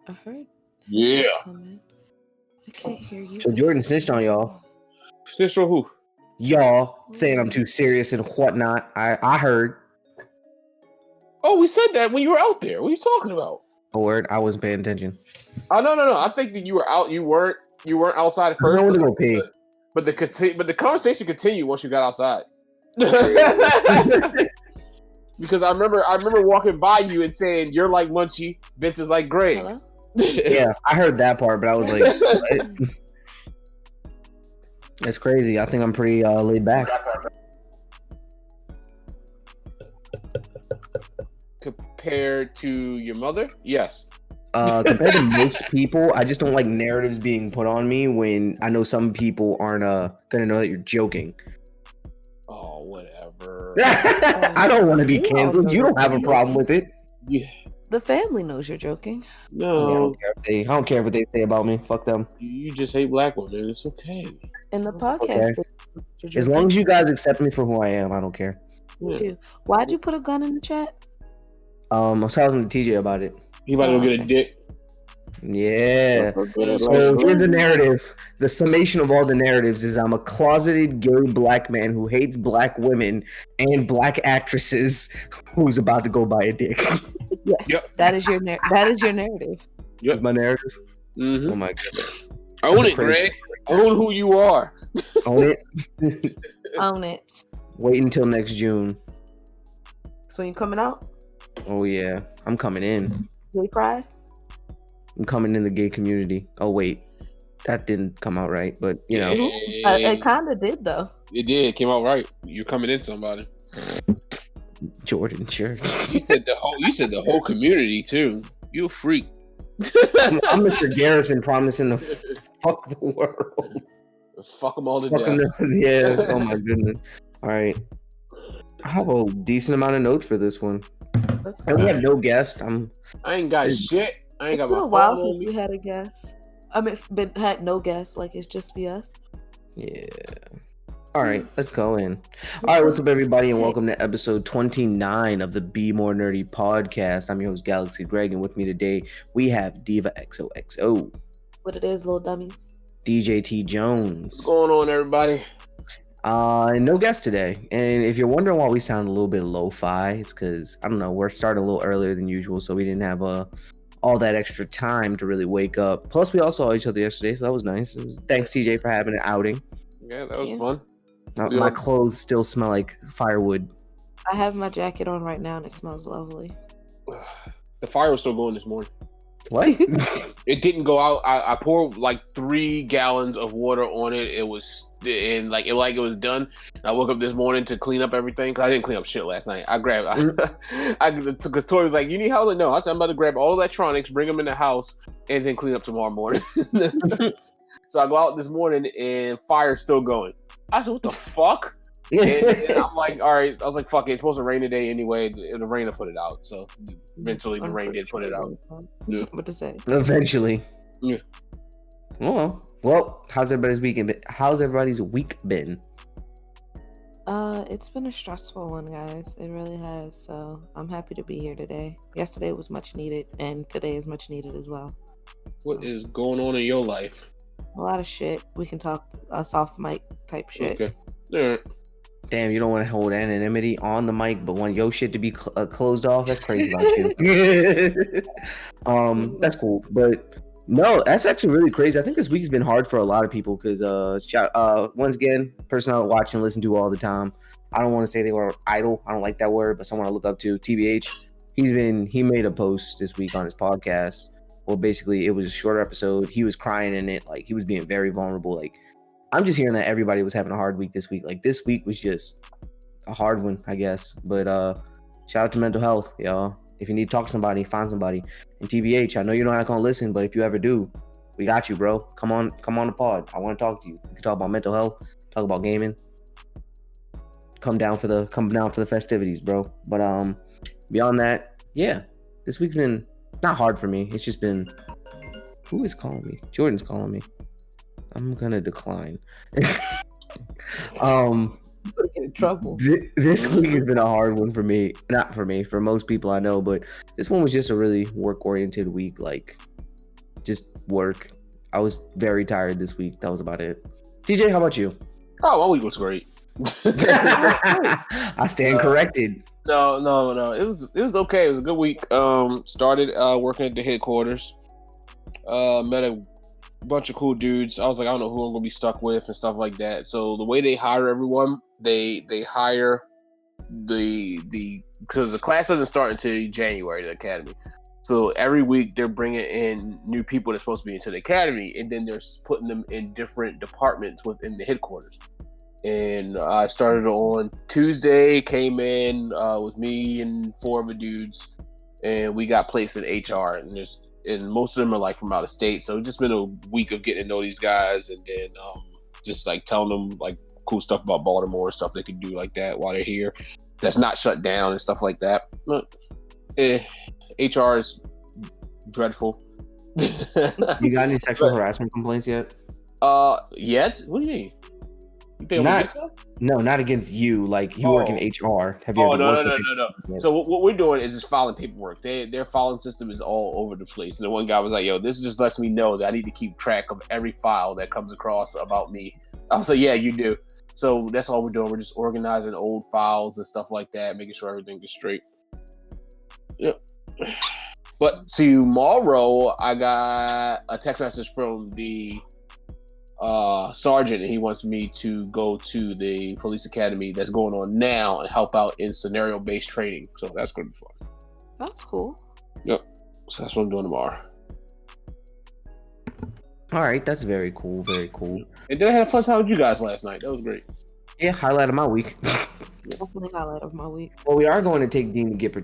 I heard. Yeah. I can't hear you. So Jordan snitched on y'all. Snitch on who? Y'all saying I'm too serious and whatnot. I heard. Oh, we said that when you were out there. What are you talking about? A word. I wasn't paying attention. Oh no. I think that you were out. You weren't outside at first. I went to go pee. But the conversation continued once you got outside. Because I remember walking by you and saying you're like Munchie, Vince is like Greg. Hello? Yeah, I heard that part, but I was like, what? That's crazy. I think I'm pretty laid back. Compared to your mother? Yes. Compared to most people, I just don't like narratives being put on me when I know some people aren't gonna know that you're joking. Oh, whatever. I don't want to be canceled. You don't have a problem with it. Yeah. The family knows you're joking. No. I don't care what they say about me. Fuck them. You just hate black women. It's okay. In the podcast, as long as you guys accept me for who I am, I don't care. Yeah. Why'd you put a gun in the chat? I was talking to TJ about it. You about to go get a dick? Yeah. So here's the narrative. The summation of all the narratives is I'm a closeted gay black man who hates black women and black actresses who's about to go buy a dick. Yes, yep. That is your narrative. Yep. That's my narrative. Mm-hmm. Oh my goodness. Own it, Greg. Own who you are. Own it. Own it. Wait until next June. So you coming out? Oh yeah, I'm coming in. Gay pride? I'm coming in the gay community. Oh wait, that didn't come out right, but you know, it kind of did though. It did. It came out right. You're coming in somebody. Jordan, sure. You said the whole community too. You a freak. I'm Mr. Garrison promising to fuck the world. Fuck them all to death. Yeah. Oh my goodness. All right. I have a decent amount of notes for this one. And we have no guest. I ain't got shit. I ain't got my phone. It's been a while since we had a guest. I mean, had no guests. Like it's just be us. Yeah. All right, let's go in. All right, what's up, everybody, and welcome to episode 29 of the Be More Nerdy podcast. I'm your host, Galaxy Greg, and with me today we have Diva XOXO. What it is, little dummies. DJ T Jones. What's going on, everybody? No guest today. And if you're wondering why we sound a little bit lo-fi, it's because, I don't know, we're starting a little earlier than usual, so we didn't have all that extra time to really wake up. Plus, we all saw each other yesterday, so that was nice. Thanks, TJ, for having an outing. Yeah, that was fun. My clothes still smell like firewood. I have my jacket on right now, and it smells lovely. The fire was still going this morning. What? It didn't go out. I poured like 3 gallons of water on it. It was and it was done. And I woke up this morning to clean up everything because I didn't clean up shit last night. Because Tori was like, "You need help?" No, I said I'm about to grab all electronics, bring them in the house, and then clean up tomorrow morning. So I go out this morning and fire's still going. I said, "What the fuck?" And I'm like, all right. I was like, fuck it. It's supposed to rain today anyway. The rain will put it out. So eventually the rain did put it out. Yeah. What to say? Eventually. Yeah. Well, how's everybody's week been? It's been a stressful one, guys. It really has. So I'm happy to be here today. Yesterday was much needed, and today is much needed as well. What is going on in your life? A lot of shit. We can talk soft mic type shit. Okay. All right. Damn, you don't want to hold anonymity on the mic, but want your shit to be closed off? That's crazy about you. That's cool, but no, that's actually really crazy. I think this week's been hard for a lot of people because, once again, person I watch and listen to all the time. I don't want to say they were idol. I don't like that word, but someone I look up to, TBH. He made a post this week on his podcast. Well, basically, it was a shorter episode. He was crying in it, like he was being very vulnerable, like. I'm just hearing that everybody was having a hard week this week. Like this week was just a hard one, I guess. But shout out to mental health, y'all. If you need to talk to somebody, find somebody. And TBH, I know you're not gonna listen, but if you ever do, we got you, bro. Come on the pod. I want to talk to you. We can talk about mental health, talk about gaming. Come down for the festivities, bro. But beyond that, yeah, this week's been not hard for me. It's just been. Who is calling me? Jordan's calling me. I'm gonna decline. In trouble. This week has been a hard one for me. Not for me, for most people I know, but this one was just a really work-oriented week. Like, just work. I was very tired this week. That was about it. TJ, how about you? Oh, my week was great. I stand corrected. No. It was okay. It was a good week. Started working at the headquarters. Met a bunch of cool dudes. I was like, I don't know who I'm gonna be stuck with and stuff like that. So the way they hire everyone, they hire because the class doesn't start until January, the academy. So every week they're bringing in new people that's supposed to be into the academy, and then they're putting them in different departments within the headquarters. And I started on Tuesday, came in with me and 4 other dudes, and we got placed in HR. And most of them are like from out of state, so it's just been a week of getting to know these guys, and then just like telling them like cool stuff about Baltimore and stuff they can do like that while they're here. That's not shut down and stuff like that. But, HR is dreadful. You got any sexual harassment complaints yet? Yet? What do you mean? You think No, not against you. Like you work in HR. Have you? No. So what we're doing is just filing paperwork. Their filing system is all over the place. And the one guy was like, "Yo, this just lets me know that I need to keep track of every file that comes across about me." I was like, "Yeah, you do." So that's all we're doing. We're just organizing old files and stuff like that, making sure everything is straight. Yep. But tomorrow, I got a text message from the sergeant, and he wants me to go to the police academy that's going on now and help out in scenario-based training. So that's going to be fun. That's cool. Yep. So that's what I'm doing tomorrow. All right, that's very cool. Very cool. And then I had a fun time with you guys last night. That was great. Yeah, highlight of my week. Definitely highlight of my week. Well, we are going to take Dean to get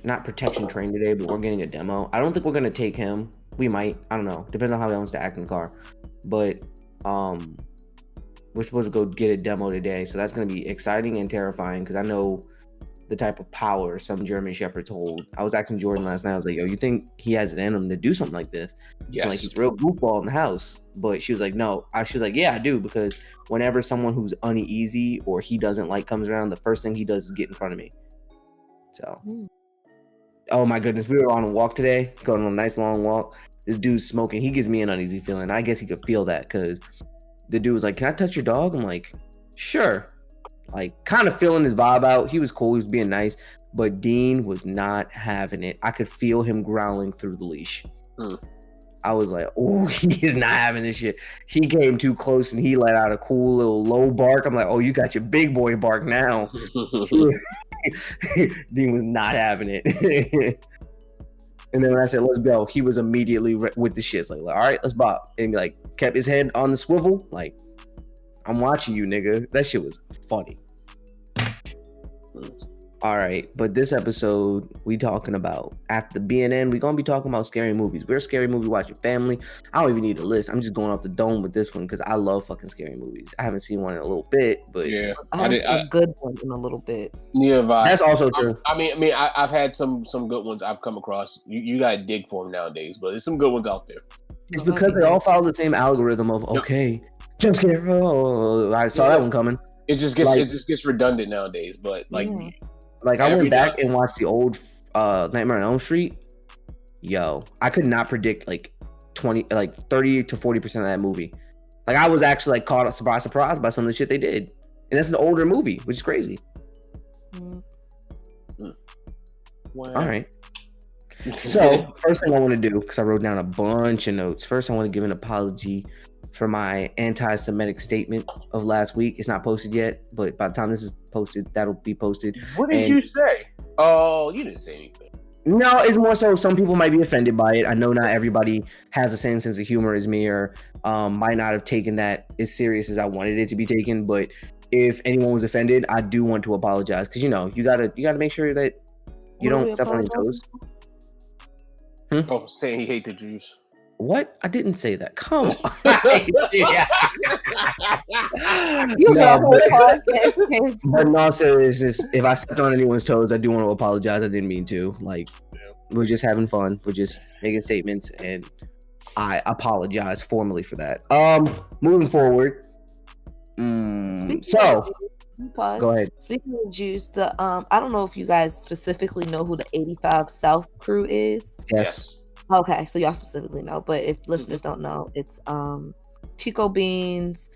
not protection trained today, but we're getting a demo. I don't think we're going to take him. We might. I don't know. Depends on how he wants to act in the car. But we're supposed to go get a demo today, so that's going to be exciting and terrifying because I know the type of power some German Shepherds hold. I was asking Jordan last night. I was like, "Yo, you think he has it in him to do something like this?" Yes. Like he's real goofball in the house. But she was like, "No." She was like, "Yeah, I do," because whenever someone who's uneasy or he doesn't like comes around, the first thing he does is get in front of me. So, oh my goodness, we were on a walk today, going on a nice long walk. This dude's smoking. He gives me an uneasy feeling. I guess he could feel that because the dude was like, "Can I touch your dog?" I'm like, "Sure." Like, kind of feeling his vibe out. He was cool. He was being nice. But Dean was not having it. I could feel him growling through the leash. I was like, oh, he is not having this shit. He came too close and he let out a cool little low bark. I'm like, oh, you got your big boy bark now. Dean was not having it. And then when I said, let's go, he was immediately with the shits. Like, all right, let's bop. And like kept his head on the swivel. Like, I'm watching you, nigga. That shit was funny. All right, but this episode, we talking about, after the BNN, we're going to be talking about scary movies. We're a scary movie watching family. I don't even need a list. I'm just going off the dome with this one because I love fucking scary movies. I haven't seen one in a little bit, but... Yeah. I had a good one in a little bit. Yeah, that's also true. I've had some good ones I've come across. You got to dig for them nowadays, but there's some good ones out there. It's because they all follow the same algorithm of, okay, jump scare. Oh, I saw that one coming. It just gets redundant nowadays, but like... Yeah. Like, I went back and watched the old Nightmare on Elm Street. Yo, I could not predict like 30 to 40% of that movie. Like, I was actually like caught surprised by some of the shit they did. And that's an older movie, which is crazy. Wow. All right. So, first thing I want to do, because I wrote down a bunch of notes. First, I want to give an apology for my anti-Semitic statement of last week. It's not posted yet, but by the time this is posted, that'll be posted. What did you say? Oh, you didn't say anything. No, it's more so some people might be offended by it. I know not everybody has the same sense of humor as me, or might not have taken that as serious as I wanted it to be taken. But if anyone was offended, I do want to apologize because you gotta make sure that you don't step on your toes. Oh, saying he hates the Jews. What? I didn't say that. Come on. But no, seriously, if I stepped on anyone's toes, I do want to apologize. I didn't mean to. Like, we're just having fun. We're just making statements, and I apologize formally for that. Moving forward. Go ahead. Speaking of Jews, I don't know if you guys specifically know who the 85 South crew is. Yes. Okay, so y'all specifically know, but if listeners don't know, it's Chico Beans.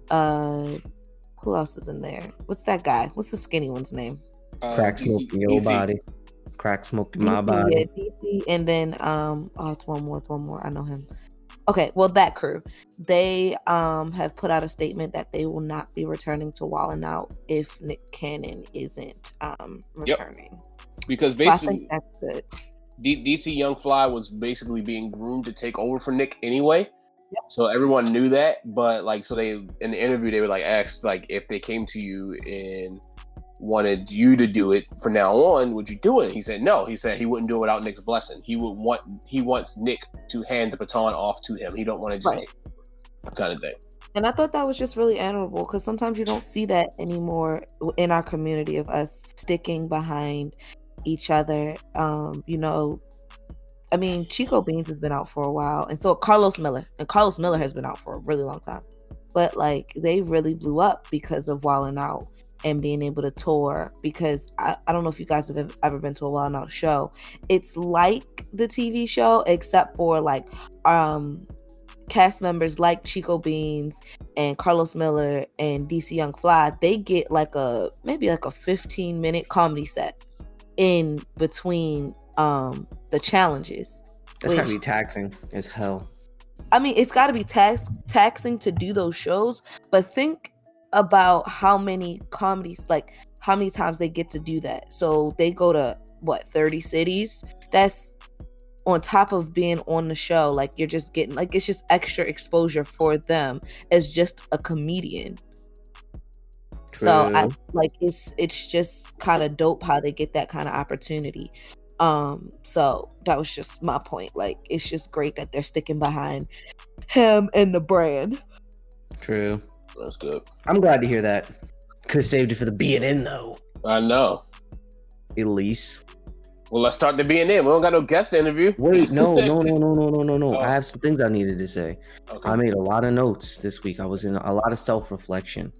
Who else is in there? What's that guy? What's the skinny one's name? Crack smoking your body. Crack smoking my body. Yeah, DC. And then it's one more. I know him. Okay, well, that crew, they have put out a statement that they will not be returning to Wildin' Out if Nick Cannon isn't returning. Yep. Because basically, I think that's good. DC Young Fly was basically being groomed to take over for Nick anyway. Yep. So everyone knew that, but like, so they in the interview they were like asked like if they came to you and wanted you to do it from now on, would you do it? He said no. He said he wouldn't do it without Nick's blessing. He wants Nick to hand the baton off to him. He don't want to just take it, kind of thing. And I thought that was just really admirable because sometimes you don't see that anymore in our community of us sticking behind each other. I mean, Chico Beans has been out for a while, and so Carlos Miller has been out for a really long time. But like, they really blew up because of Wildin' Out and being able to tour, because I don't know if you guys have ever been to a Wildin' Out show. It's like the TV show, except for like cast members like Chico Beans and Carlos Miller and DC Young Fly. They get maybe a 15-minute comedy set in between the challenges. That's gotta be taxing as hell. I mean, it's gotta be taxing to do those shows, but think about how many comedies, like how many times they get to do that. So they go to 30 cities. That's on top of being on the show. Like, you're just getting, like, it's just extra exposure for them as just a comedian. True. So I like, it's just kind of dope how they get that kind of opportunity. So that was just my point. Like, it's just great that they're sticking behind him and the brand. True. That's good. I'm glad to hear that. Could have saved it for the B&N though. I know. Elise. Well, let's start the B&N. We don't got no guest interview. Wait, no. Oh. I have some things I needed to say. Okay. I made a lot of notes this week. I was in a lot of self-reflection.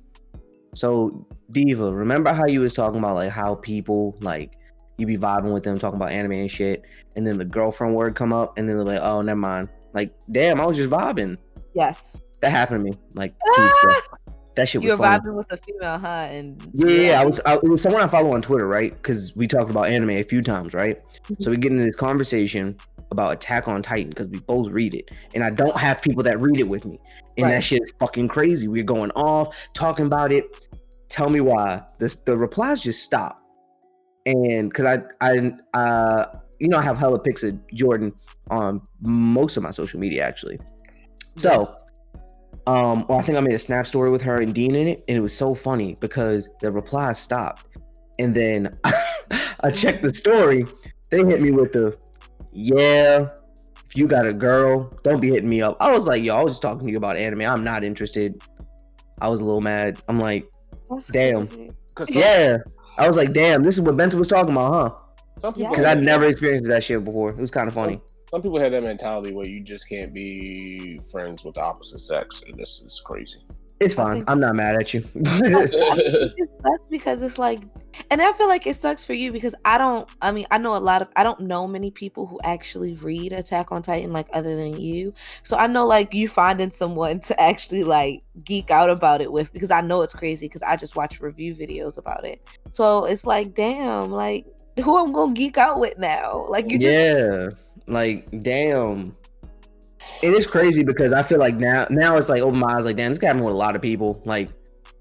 So, Diva, remember how you was talking about like how people like you be vibing with them talking about anime and shit, and then the girlfriend word come up, and then they're like, "Oh, never mind." Like, damn, I was just vibing. Yes. That happened to me like 2 weeks ago. That shit was you were funny. Vibing with a female, huh? And yeah. It was someone I follow on Twitter, right? Because we talked about anime a few times, right? Mm-hmm. So we get into this conversation about Attack on Titan because we both read it, and I don't have people that read it with me, and that shit is fucking crazy. We're going off talking about it. Tell me why the replies just stop, and because I have hella pics of Jordan on most of my social media actually. So, I think I made a snap story with her and Dean in it, and it was so funny because the replies stopped, and then I checked the story. They hit me with the, "Yeah, if you got a girl, don't be hitting me up." I was like, "Yo, I was just talking to you about anime. I'm not interested." I was a little mad. I'm like, that's damn. Crazy. Yeah. I was like, damn, this is what Benton was talking about, huh? Because I'd never experienced that shit before. It was kind of funny. Some people have that mentality where you just can't be friends with the opposite sex, and this is crazy. It's fine. I'm not mad at you. It sucks because it's like, and I feel like it sucks for you because I don't know many people who actually read Attack on Titan like other than you. So I know like you finding someone to actually like geek out about it with, because I know it's crazy because I just watch review videos about it. So it's like, damn, like who I'm gonna geek out with now? Like you just like damn. It is crazy because I feel like now it's like open my eyes like, damn, this guy happened with a lot of people. Like,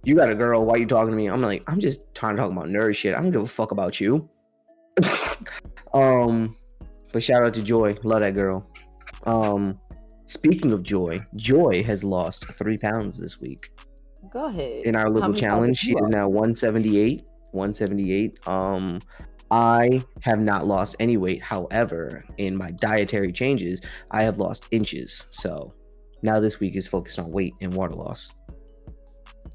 you got a girl, why you talking to me? I'm like, I'm just trying to talk about nerd shit. I don't give a fuck about you. But shout out to Joy. Love that girl. Speaking of Joy has lost 3 pounds this week. Go ahead. In our little challenge, she is now 178. I have not lost any weight. However, in my dietary changes, I have lost inches. So now this week is focused on weight and water loss.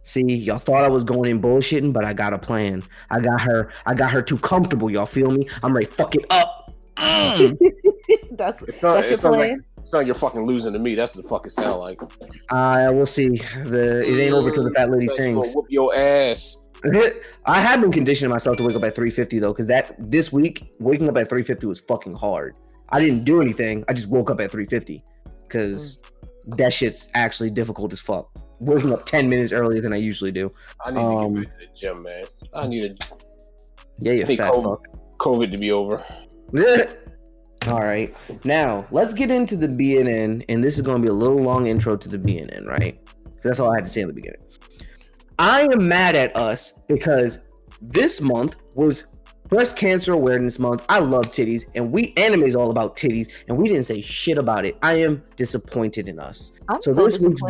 See, y'all thought I was going in bullshitting, but I got a plan. I got her too comfortable. Y'all feel me? I'm ready to fuck it up. That's your plan? It's not you're fucking losing to me. That's what the fuck it sound like. We'll see. It ain't over till the fat lady sings. Whoop your ass. I have been conditioning myself to wake up at 3:50 though, because this week waking up at 3:50 was fucking hard. I didn't do anything. I just woke up at 3:50 because that shit's actually difficult as fuck. Waking up 10 minutes earlier than I usually do. I need to get back to the gym, man. I need to. Yeah, you fat fuck. COVID to be over. All right. Now, let's get into the BNN, and this is going to be a little long intro to the BNN, right? That's all I had to say in the beginning. I am mad at us because this month was Breast Cancer Awareness Month. I love titties, and anime is all about titties, and we didn't say shit about it. I am disappointed in us. So this week's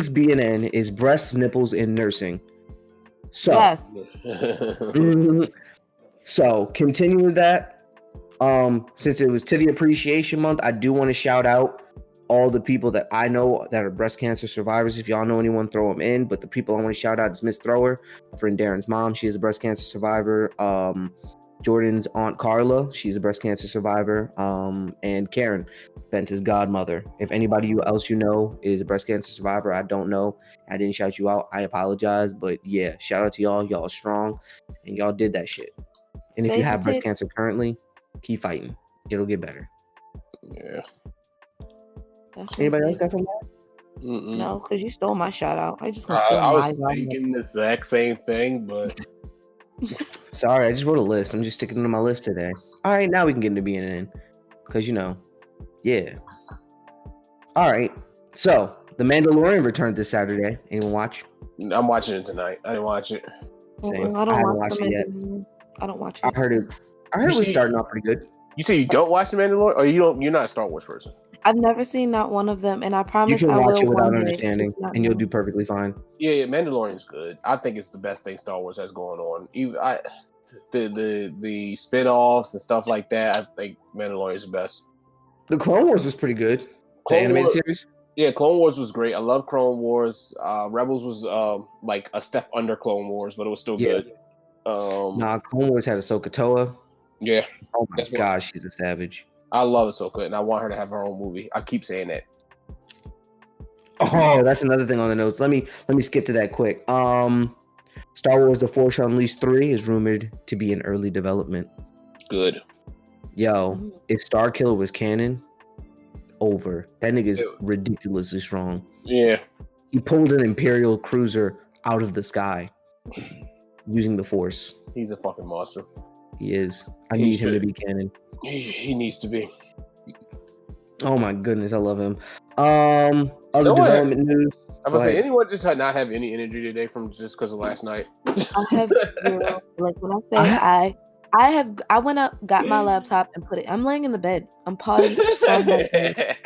BNN is breasts, nipples, and nursing. So, yes. So continue with that. Since it was Titty Appreciation Month, I do want to shout out all the people that I know that are breast cancer survivors. If y'all know anyone, throw them in. But the people I want to shout out is Miss Thrower, my friend Darren's mom. She is a breast cancer survivor. Jordan's aunt Carla, she's a breast cancer survivor. And Karen, Ben's godmother. If anybody else you know is a breast cancer survivor, I don't know. I didn't shout you out. I apologize. But yeah, shout out to y'all. Y'all are strong. And y'all did that shit. And if you have breast cancer currently, keep fighting. It'll get better. Yeah. Anybody else got something? No, because you stole my shout out. I just I was thinking the exact same thing, but sorry, I just wrote a list. I'm just sticking to my list today. All right, now we can get into BNN because yeah. All right, so The Mandalorian returned this Saturday. Anyone watch? I'm watching it tonight. I didn't watch it. Same. I haven't watched it yet. I don't watch it. I heard it was starting off pretty good. You say you don't watch The Mandalorian, or you're not a Star Wars person? I've never seen not one of them, and I promise you can watch it without one understanding, and you'll do perfectly fine. Yeah, Mandalorian's good. I think it's the best thing Star Wars has going on. Even the spin-offs and stuff like that, I think Mandalorian's the best. The Clone Wars was pretty good. The animated series. Yeah, Clone Wars was great. I love Clone Wars. Rebels was like a step under Clone Wars, but it was still good. Clone Wars had Ahsoka Toa. Yeah. Oh my gosh, she's a savage. I love Ahsoka, and I want her to have her own movie. I keep saying that. Oh, that's another thing on the notes. Let me skip to that quick. Star Wars: The Force Unleashed 3 is rumored to be in early development. Good. Yo, if Starkiller was canon, over. That nigga's ridiculously strong. Yeah. He pulled an Imperial cruiser out of the sky using the Force. He's a fucking monster. He is. I need him to be canon. He needs to be. Oh my goodness, I love him. Other development news. I'm gonna say, anyone just not have any energy today from just because of last night? I have zero. Like when I say I went up, got my laptop, and put it. I'm laying in the bed. I'm potting from my bed.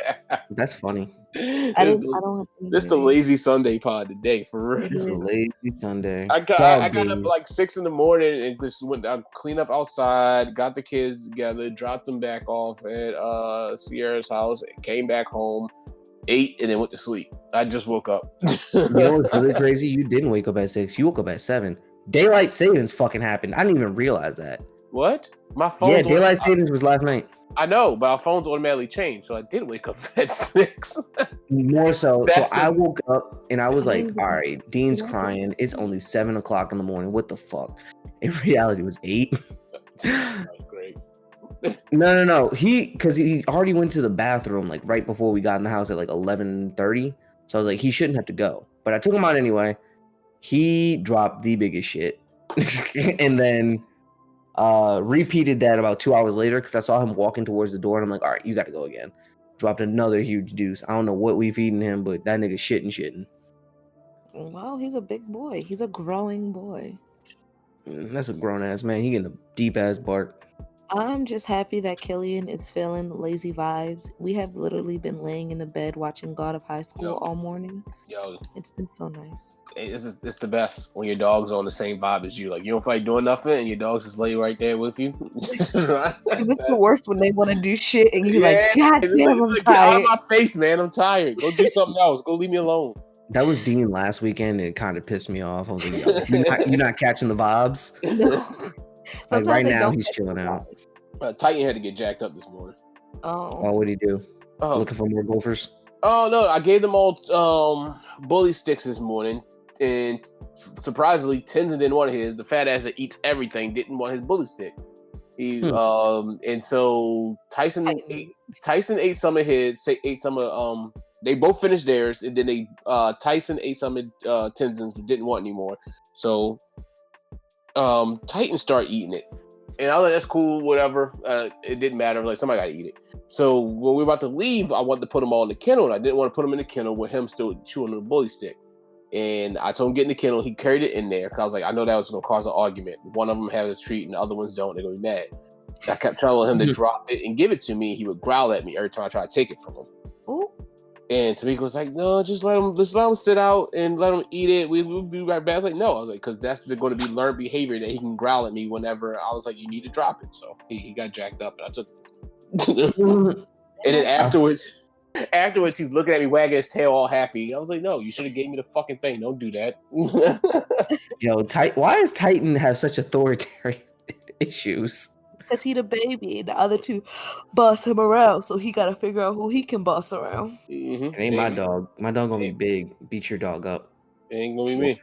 That's funny. This the lazy Sunday pod today, for real. It's a lazy Sunday. I got up like 6 a.m. and just went down, clean up outside, got the kids together, dropped them back off at Sierra's house, came back home, ate, and then went to sleep. I just woke up. You know what's really crazy? You didn't wake up at 6. You woke up at 7. Daylight savings fucking happened. I didn't even realize that. What? My phone. Yeah, daylight savings was last night. I know, but our phones automatically changed, so I did wake up at 6. More so. So I woke up and I was like, all right, Dean's crying. It's only 7 o'clock in the morning. What the fuck? In reality, it was 8. That was great. No. Because he already went to the bathroom like right before we got in the house at like 11:30. So I was like, he shouldn't have to go. But I took him out anyway. He dropped the biggest shit. And then repeated that about 2 hours later because I saw him walking towards the door and I'm like, all right, you got to go again. Dropped another huge deuce. I don't know what we feeding him, but that nigga shitting. Well, he's a big boy. He's a growing boy. That's a grown ass man. He getting a deep ass bark. I'm just happy that Killian is feeling lazy vibes. We have literally been laying in the bed watching God of High School all morning. Yo, it's been so nice. It's the best when your dog's on the same vibe as you. Like, you don't feel like doing nothing, and your dog's just lay right there with you. It's the worst when they want to do shit, and you're like, God damn, I'm tired. Get out of my face, man. I'm tired. Go do something else. Go leave me alone. That was Dean last weekend, and it kind of pissed me off. I was like, yo, you're not catching the vibes? Like right now, he's chilling out. Titan had to get jacked up this morning. Oh, what'd he do? Looking for more gophers? Oh, no. I gave them all bully sticks this morning. And surprisingly, Tenzin didn't want his. The fat ass that eats everything didn't want his bully stick. And so Tyson ate some of his. Ate some of They both finished theirs, and then Tyson ate some of Tenzin's, but didn't want anymore. So Titan started eating it, and I was like, "That's cool, whatever." It didn't matter. Like somebody got to eat it. So when we were about to leave, I wanted to put them all in the kennel, and I didn't want to put them in the kennel with him still chewing the bully stick. And I told him get in the kennel. He carried it in there because I was like, I know that was going to cause an argument. One of them has a treat, and the other ones don't. They're going to be mad. So I kept telling him to drop it and give it to me. He would growl at me every time I tried to take it from him. Ooh. And Tamika was like, "No, just let him sit out and let him eat it. We'll be right back." I was like, "No," I was like, because that's going to be learned behavior that he can growl at me whenever. I was like, "You need to drop it." So he got jacked up, and I took it. And then afterwards, he's looking at me, wagging his tail, all happy. I was like, "No, you should have gave me the fucking thing. Don't do that." Yo, why does Titan have such authoritarian issues? Because he the baby, the other two boss him around, so he gotta figure out who he can boss around. Mm-hmm. It ain't my dog. My dog gonna be big. Beat your dog up. It ain't gonna be me.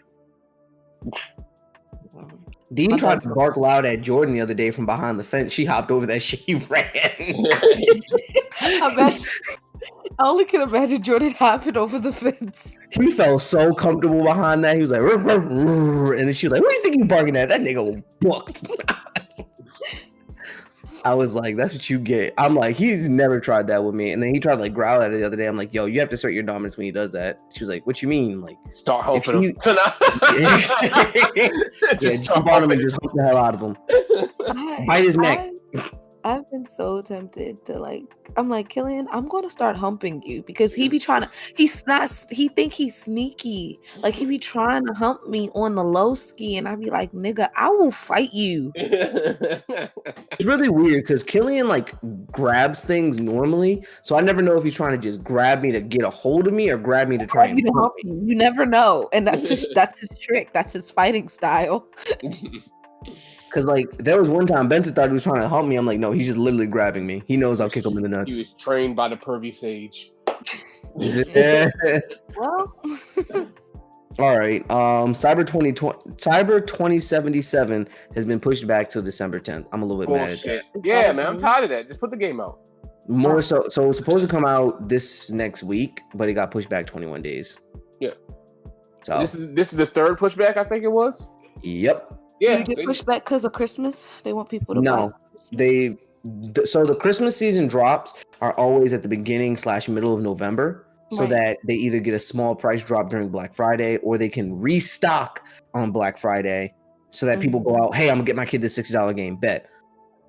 Dean tried to bark loud at Jordan the other day from behind the fence. She hopped over that shit. He ran. I only can imagine Jordan hopping over the fence. He felt so comfortable behind that. He was like, ruff, ruff, ruff. And then she was like, "What do you think you barking at? That nigga was booked." I was like, "That's what you get." I'm like, he's never tried that with me. And then he tried to like growl at it the other day. I'm like, "Yo, you have to assert your dominance when he does that." She was like, "What you mean?" Like, start humping him. Just jump on him and just hump the hell out of him. Bite his neck. I've been so tempted to I'm like, Killian, I'm going to start humping you because he be trying to, he think he's sneaky. Like he be trying to hump me on the low ski and I be like, nigga, I will fight you. It's really weird because Killian like grabs things normally. So I never know if he's trying to just grab me to get a hold of me or grab me to try and hump me. You never know. And that's his trick. That's his fighting style. Because, like, there was one time Benson thought he was trying to help me. I'm like, no, he's just literally grabbing me. He knows I'll kick him in the nuts. He was trained by the pervy sage. Yeah. Well. All right. Cyber 2077 has been pushed back till December 10th. I'm a little bit mad at that. Yeah, man. I'm tired of that. Just put the game out. More so it was supposed to come out this next week, but it got pushed back 21 days. Yeah. So this is the third pushback, I think it was. Yep. Yeah, they get pushed back because of Christmas. They want people to buy so the Christmas season drops are always at the beginning / middle of November, so that they either get a small price drop during Black Friday or they can restock on Black Friday, so that people go out. Hey, I'm gonna get my kid this $60 game. Bet.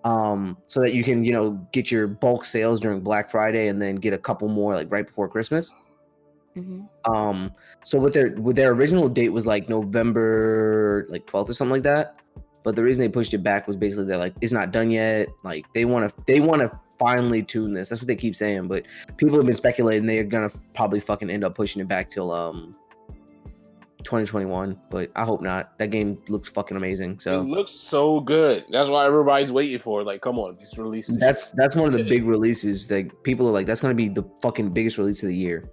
So that you can get your bulk sales during Black Friday and then get a couple more like right before Christmas. Mm-hmm. So with their original date was like November 12th or something like that, but the reason they pushed it back was basically they're like, it's not done yet. Like they want to finely tune this. That's what they keep saying, but people have been speculating they're gonna probably fucking end up pushing it back till 2021, but I hope not. That game looks fucking amazing. So it looks so good. That's why everybody's waiting for it. Like, come on, just release this. That's one of the big releases that people are like, that's gonna be the fucking biggest release of the year.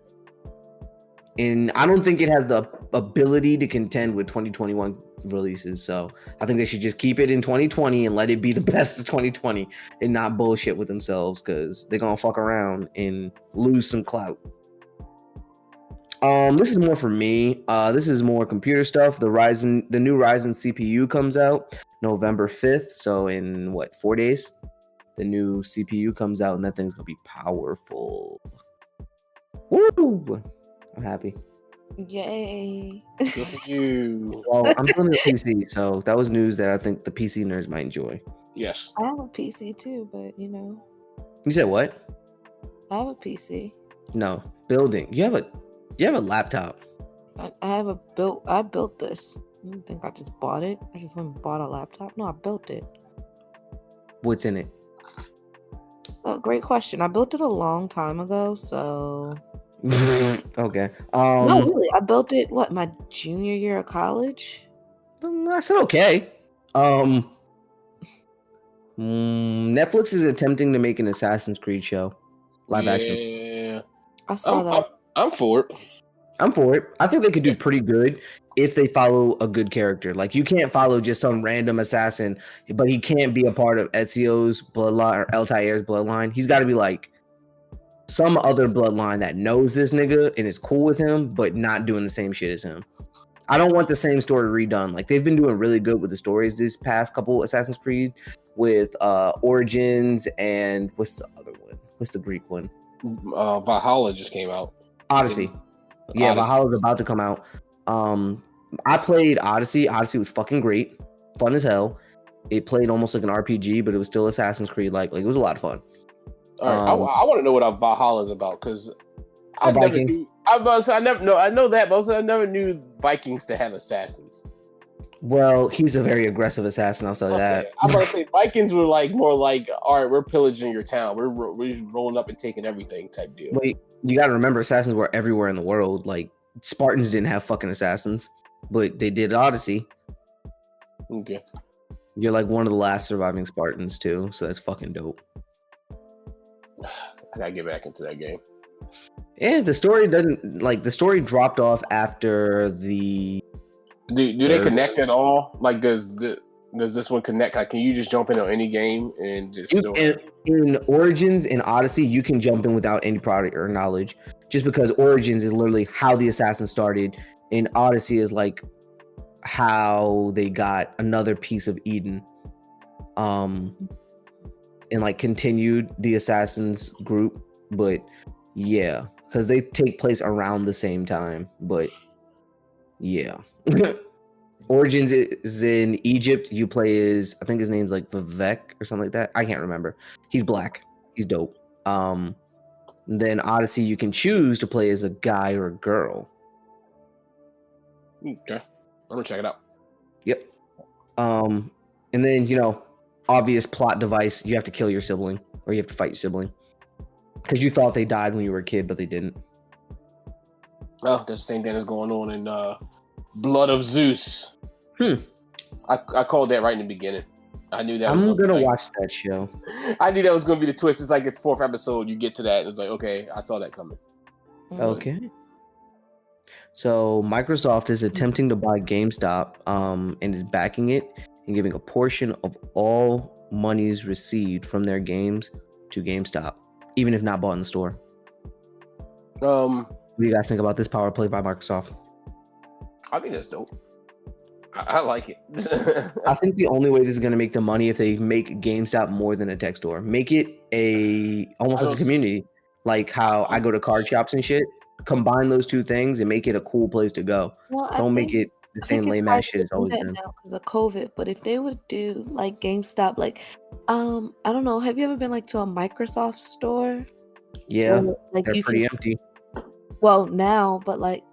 And I don't think it has the ability to contend with 2021 releases. So I think they should just keep it in 2020 and let it be the best of 2020 and not bullshit with themselves, because they're going to fuck around and lose some clout. This is more for me. This is more computer stuff. The new Ryzen CPU comes out November 5th. So in 4 days, the new CPU comes out and that thing's going to be powerful. Woo! I'm happy. Yay. Well, I'm doing the PC, so that was news that I think the PC nerds might enjoy. Yes. I have a PC too, but You said what? I have a PC. No, building. You have a laptop. I built this. I don't think I just bought it. I just went and bought a laptop. No, I built it. What's in it? Oh, great question. I built it a long time ago, so okay. No, really. I built it my junior year of college. I said okay. Netflix is attempting to make an Assassin's Creed show, live action. Yeah, I saw that. I'm for it. I'm for it. I think they could do pretty good if they follow a good character. Like you can't follow just some random assassin, but he can't be a part of Ezio's bloodline or Altair's bloodline. He's got to be like some other bloodline that knows this nigga and is cool with him, but not doing the same shit as him. I don't want the same story redone. Like they've been doing really good with the stories this past couple Assassin's Creed with Origins and what's the other one? What's the Greek one? Valhalla just came out. Odyssey. Yeah, Valhalla's about to come out. I played Odyssey. Odyssey was fucking great, fun as hell. It played almost like an RPG, but it was still Assassin's Creed. Like it was a lot of fun. All right, I want to know what Valhalla is about because I know that, but I never knew Vikings to have assassins. Well, he's a very aggressive assassin. I'll say that. I'm about to say Vikings were like more like, all right, we're pillaging your town. We're just rolling up and taking everything type deal. Wait, you got to remember, assassins were everywhere in the world. Like Spartans didn't have fucking assassins, but they did Odyssey. Okay. You're like one of the last surviving Spartans too, so that's fucking dope. I gotta get back into that game. Yeah, the story dropped off after the. Do they connect at all? Like, does this one connect? Like, can you just jump in on any game and just? In Origins and Odyssey, you can jump in without any product or knowledge, just because Origins is literally how the assassin started, and Odyssey is like how they got another piece of Eden, and like continued the assassins group, but yeah, because they take place around the same time, but yeah. Origins is in Egypt. You play as, I think his name's like Vivek or something like that. I can't remember. He's black. He's dope. Then Odyssey, you can choose to play as a guy or a girl. Okay, I'm gonna check it out. Yep. And then obvious plot device: you have to kill your sibling, or you have to fight your sibling, because you thought they died when you were a kid, but they didn't. Oh, that's the same thing that's going on in Blood of Zeus. I called that right in the beginning. I knew that. I'm gonna watch that show. I knew that was gonna be the twist. It's like the 4th episode, you get to that, and it's like, okay, I saw that coming. Okay. So Microsoft is attempting to buy GameStop, and is backing it and giving a portion of all monies received from their games to GameStop, even if not bought in the store. What do you guys think about this power play by Microsoft? I think that's dope. I like it. I think the only way this is going to make the money if they make GameStop more than a tech store. Make it almost like a community, like how I go to card shops and shit. Combine those two things and make it a cool place to go. Well, don't make it the same lame ass shit it's always been. Now because of COVID, but if they would do like GameStop, like I don't know. Have you ever been like to a Microsoft store? Yeah, like they're pretty empty. Well, now, but like,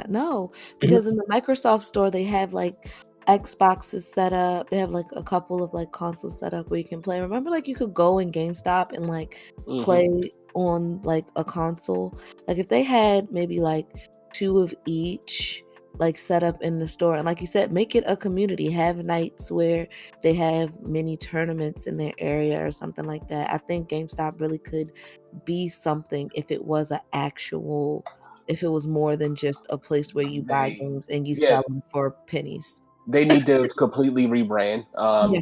no, because in the Microsoft store, they have like Xboxes set up. They have like a couple of like consoles set up where you can play. Remember, like you could go in GameStop and like play on like a console. Like if they had maybe like 2 of each like set up in the store, and like you said, make it a community. Have nights where they have mini tournaments in their area or something like that. I think GameStop really could be something if it was if it was more than just a place where you buy games and you sell them for pennies. They need to completely rebrand.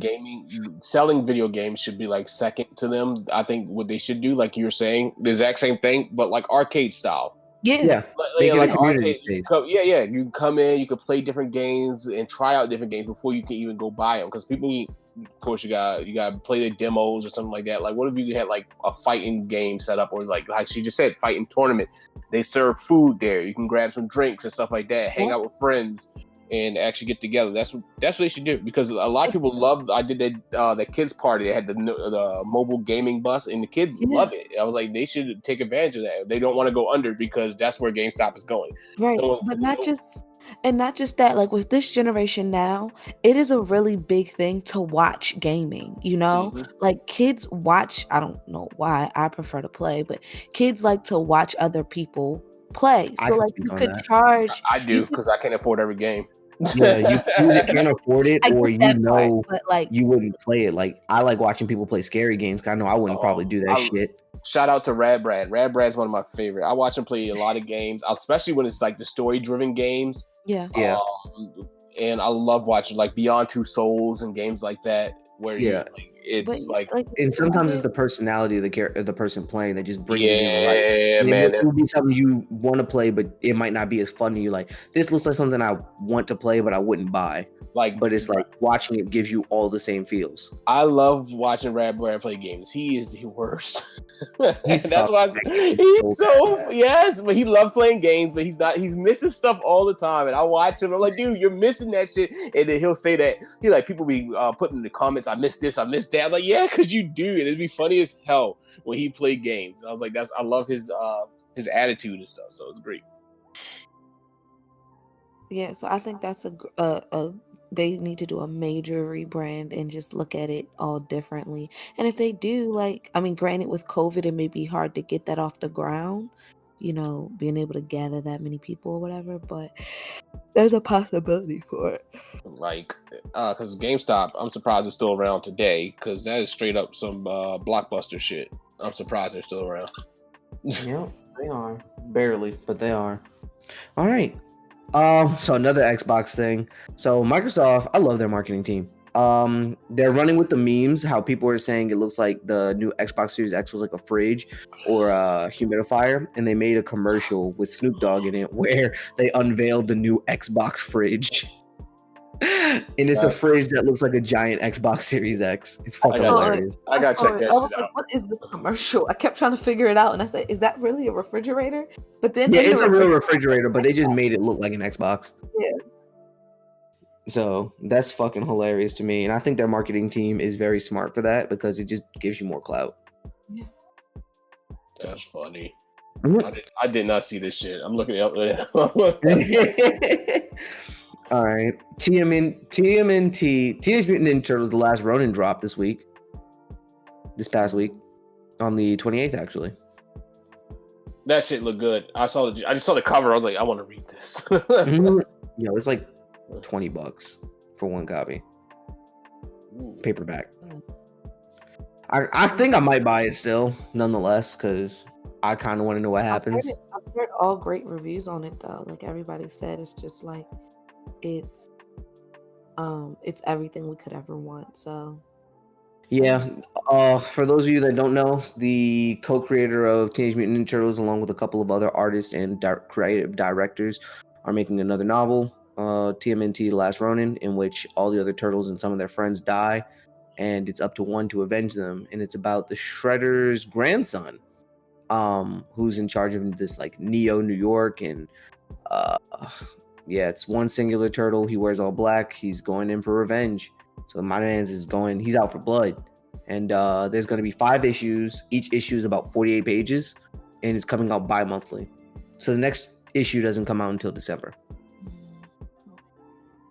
Gaming, selling video games should be like second to them. I think what they should do, like you were saying, the exact same thing, but like arcade style. Yeah. Like community space. You come in, you can play different games and try out different games before you can even go buy them. Because people, of course, you got to play the demos or something like that. Like, what if you had like a fighting game set up, or like she just said, fighting tournament? They serve food there. You can grab some drinks and stuff like that. Hang out with friends and actually get together. That's what they should do, because a lot of people love. I did that kids party. They had the mobile gaming bus, and the kids love it. I was like, they should take advantage of that. They don't want to go under, because that's where GameStop is going. Right, but not just that. Like with this generation now, it is a really big thing to watch gaming. Like kids watch. I don't know why. I prefer to play, but kids like to watch other people play. So like you could charge. I do, because I can't afford every game. Yeah, you either can't afford it I or get that part, but like, you wouldn't play it. Like I like watching people play scary games. 'Cause I know I wouldn't probably do that shit. Shout out to Rad Brad. Rad Brad's one of my favorite. I watch him play a lot of games, especially when it's like the story-driven games. yeah. And I love watching like Beyond Two Souls and games like that, where and sometimes it's the personality of the person playing that just brings the game to life. Yeah, and man. It will be something you want to play, but it might not be as fun to you. Like this looks like something I want to play, but I wouldn't buy. But it's like watching it gives you all the same feels. I love watching Rad Brad play games. He is the worst. He's but he loves playing games, but he's missing stuff all the time. And I watch him, I'm like, dude, you're missing that shit. And then he'll say that people be putting in the comments, I missed this, I missed that. I'm like, yeah, because you do. And it'd be funny as hell when he played games. I was like, I love his attitude and stuff. So it's great. Yeah, so I think that's they need to do a major rebrand and just look at it all differently. And if they do, granted with COVID, it may be hard to get that off the ground, being able to gather that many people or whatever, but there's a possibility for it. Because GameStop, I'm surprised it's still around today, because that is straight up some blockbuster shit. I'm surprised they're still around. Yeah, they are. Barely, but they are. All right. So another Xbox thing. So Microsoft, I love their marketing team. They're running with the memes, how people are saying it looks like the new Xbox Series X was like a fridge or a humidifier, and they made a commercial with Snoop Dogg in it where they unveiled the new Xbox fridge. And it's a fridge that looks like a giant Xbox Series X. It's fucking hilarious. I gotta check that shit out. What is this commercial? I kept trying to figure it out, and I said, "Is that really a refrigerator?" But then, it's a real refrigerator, but they just made it look like an Xbox. Yeah. So that's fucking hilarious to me, and I think their marketing team is very smart for that because it just gives you more clout. Yeah. That's funny. Mm-hmm. I did not see this shit. I'm looking it up there. All right, TMNT, Teenage Mutant Ninja Turtles: The Last Ronin dropped this past week, on the 28th, actually. That shit looked good. I just saw the cover. I was like, I want to read this. Yeah, it's like $20 for one copy, paperback. I think I might buy it still, nonetheless, because I kind of want to know what happens. I've heard all great reviews on it though. Like everybody said, it's just like. It's everything we could ever want. So yeah, for those of you that don't know, the co-creator of Teenage Mutant Ninja Turtles, along with a couple of other artists and creative directors, are making another novel, TMNT: The Last Ronin, in which all the other turtles and some of their friends die, and it's up to one to avenge them. And it's about the Shredder's grandson, who's in charge of this like Neo New York, and yeah, it's one singular turtle. He wears all black. He's going in for revenge. So my man's he's out for blood. And there's going to be 5 issues. Each issue is about 48 pages. And it's coming out bi-monthly. So the next issue doesn't come out until December.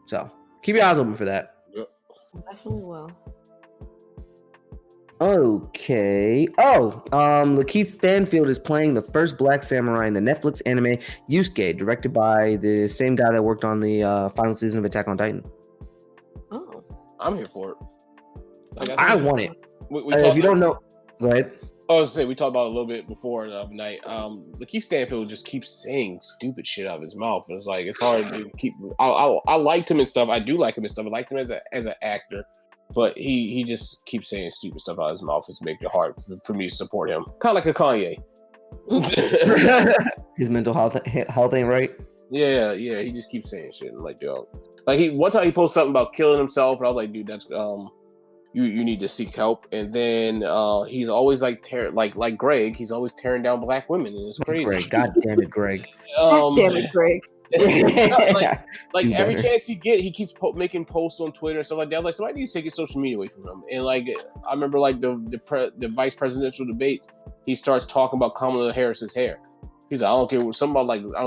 So keep your eyes open for that. Yep. Definitely will. Okay. Lakeith Stanfield is playing the first Black Samurai in the Netflix anime Yusuke, directed by the same guy that worked on the final season of Attack on Titan. Oh, I'm here for it. I want it. If you don't know, go ahead. I was gonna say we talked about it a little bit before the other night. Lakeith Stanfield just keeps saying stupid shit out of his mouth. It's like it's hard to keep. I liked him and stuff. I do like him and stuff. I liked him as an actor. But he just keeps saying stupid stuff out of his mouth. It's making it hard for me to support him. Kind of like a Kanye. His mental health ain't right. Yeah. He just keeps saying shit. And like, yo, one time he posted something about killing himself, and I was like, dude, that's you need to seek help. And then he's always like Greg. He's always tearing down black women, and it's crazy. Greg, God damn it, Greg. Damn it, Greg. Every chance he get, he keeps making posts on Twitter and stuff like that. Like somebody needs to take social media away from him. And like I remember, like the vice presidential debates, he starts talking about Kamala Harris's hair. He's like, I don't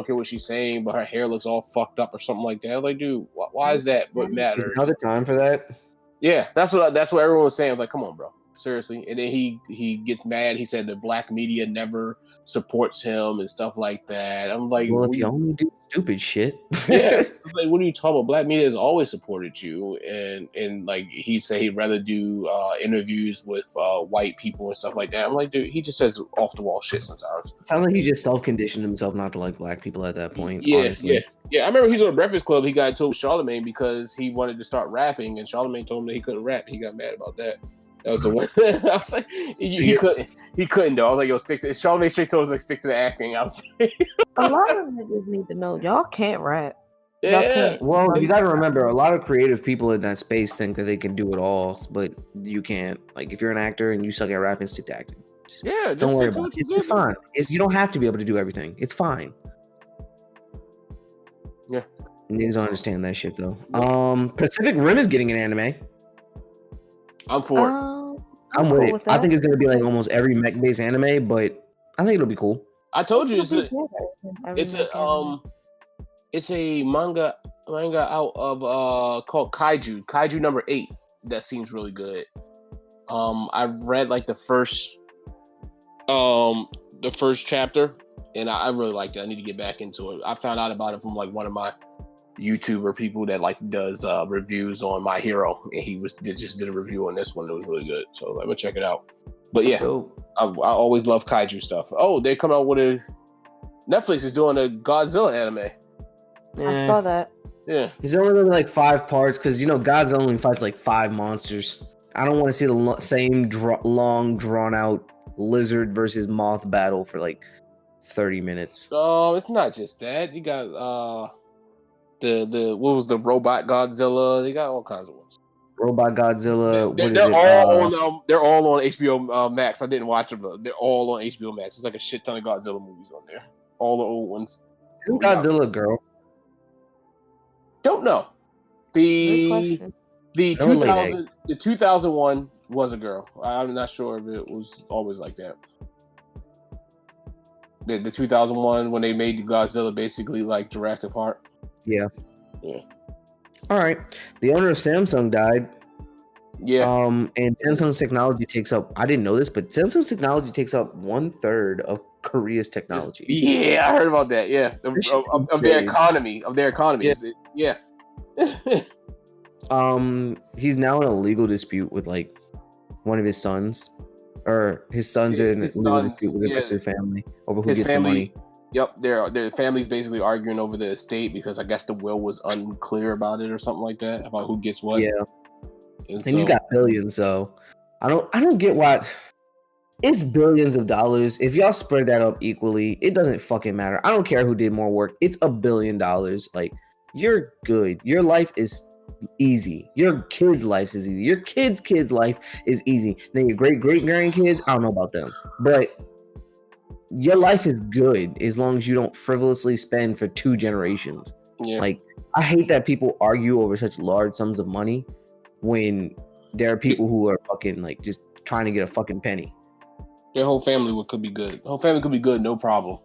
care what she's saying, but her hair looks all fucked up or something like that. I'm like, dude, why is that what matters? There's another time for that. Yeah, that's what everyone was saying. I was like, come on, bro. seriously. And then he gets mad. He said the black media never supports him and stuff like that. I'm like, well, if you only do stupid shit, yeah. I'm like, what are you talking about? Black media has always supported you, and like he said he'd rather do interviews with white people and stuff like that. I'm like, dude, he just says off the wall shit sometimes. Sounds like he just self-conditioned himself not to like black people at that point. Yeah, honestly. yeah. I remember he was on Breakfast Club. He got told Charlamagne because he wanted to start rapping, and Charlamagne told him that he couldn't rap. He got mad about that. That was the one. I was like, he couldn't. He couldn't though. I was like, yo, stick to. Charlamagne straight told us like, stick to the acting. I was like, a lot of niggas need to know y'all can't rap. yeah. Y'all can't. Well, you got to remember, a lot of creative people in that space think that they can do it all, but you can't. Like, if you're an actor and you suck at rapping, stick to acting. Yeah, Don't worry about it. It's fine. You don't have to be able to do everything. It's fine. Yeah. Niggas don't understand that shit though. Pacific Rim is getting an anime. I'm for it. I'm cool with it. I think it's gonna be like almost every mech-based anime, but I think it'll be cool. I told you it's a manga out of called Kaiju number 8 that seems really good. I've read like the first chapter and I really liked it. I need to get back into it. I found out about it from like one of my YouTuber people that like does reviews on My Hero, and he just did a review on this one that was really good. So let me check it out. But yeah, I always love kaiju stuff. Oh, they come out with Netflix is doing a Godzilla anime. I saw that. Yeah, it's only like 5 parts because Godzilla only fights like 5 monsters. I don't want to see the same long drawn out lizard versus moth battle for like 30 minutes. Oh, it's not just that. You got the what was the robot Godzilla? They got all kinds of ones. Robot Godzilla. They're all on HBO Max. I didn't watch them, but they're all on HBO Max. It's like a shit ton of Godzilla movies on there. All the old ones. Who's Godzilla girl? Don't know. The 2001 was a girl. I'm not sure if it was always like that. The 2001 when they made the Godzilla basically like Jurassic Park. Yeah. All right. The owner of Samsung died. Yeah. And Samsung's technology takes up. I didn't know this, but Samsung's technology takes up 1/3 of Korea's technology. Yeah, I heard about that. Yeah, of their economy. Yeah. He's now in a legal dispute with like one of his sons, or his sons are in a legal dispute with the rest of their family over who gets the money. Yep, their family's basically arguing over the estate because I guess the will was unclear about it or something like that, about who gets what. Yeah, and he's got billions, so I don't get why it's billions of dollars. If y'all spread that up equally, it doesn't fucking matter. I don't care who did more work. It's $1 billion. Like, you're good. Your life is easy. Your kids' life is easy. Your kids' life is easy. Then your great grandkids, I don't know about them, but your life is good as long as you don't frivolously spend for 2 generations. Yeah. Like, I hate that people argue over such large sums of money when there are people who are fucking like just trying to get a fucking penny. Their whole family could be good. The whole family could be good, no problem.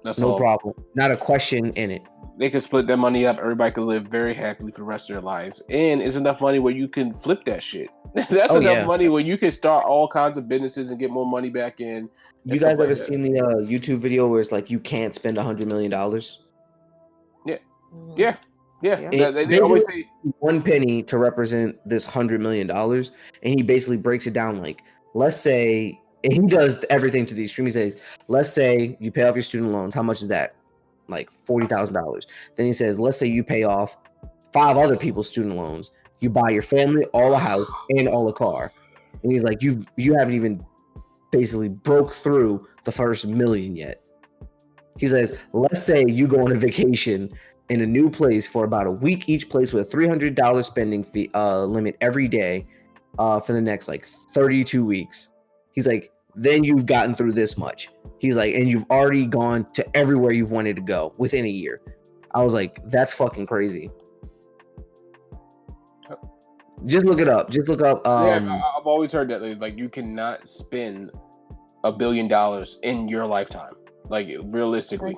That's no all. problem. Not a question in it. They could split that money up. Everybody could live very happily for the rest of their lives. And it's enough money where you can flip that shit. That's enough money where you can start all kinds of businesses and get more money back in. You guys ever seen the YouTube video where it's like you can't spend $100 million? Yeah. They always say 1 penny to represent this $100 million. And he basically breaks it down like, let's say, and he does everything to the extreme. He says, let's say you pay off your student loans. How much is that? Like $40,000. Then he says, let's say you pay off 5 other people's student loans. You buy your family all a house and all a car. And he's like, you haven't even basically broke through the first $1 million yet. He says, let's say you go on a vacation in a new place for about a week each place with a $300 spending fee limit every day for the next like 32 weeks. He's like, then you've gotten through this much. He's like, and you've already gone to everywhere you've wanted to go within a year. I was like, that's fucking crazy. Just look it up. I've always heard that like you cannot spend $1 billion in your lifetime. Like realistically.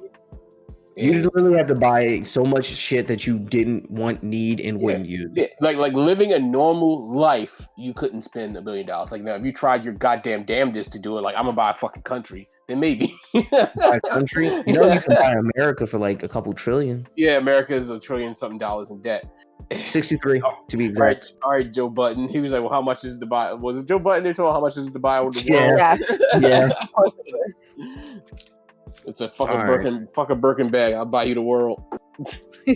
You literally have to buy so much shit that you didn't need, and wouldn't use. Yeah, like living a normal life, you couldn't spend $1 billion. Like now, if you tried your goddamn damnedest to do it, like I'm gonna buy a fucking country, then maybe. Buy a country? You know, you can buy America for like a couple trillion. Yeah, America is $1 trillion something in debt. 63 to be exact. All right, Joe Budden. He was like, "Well, how much is to buy?" Was it Joe Budden? They told him how much is to buy over the world? Yeah. It's a fucking Birkin bag. I'll buy you the world. Oh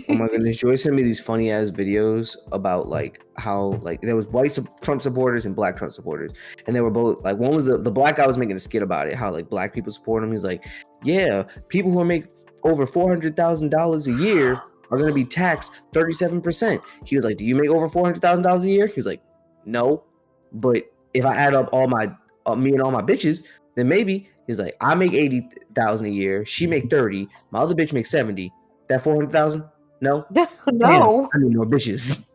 my goodness, Joy sent me these funny ass videos about like how like there was white Trump supporters and black Trump supporters, and they were both like, one was the black guy was making a skit about it, how like black people support him. He's like, yeah, people who make over $400,000 a year are gonna be taxed 37%. He was like, do you make over $400,000 a year? He was like, no, but if I add up all my me and all my bitches, then maybe. He's like, I make 80,000 a year. She make 30. My other bitch makes 70. That 400,000? No. No. Damn, I need more bitches.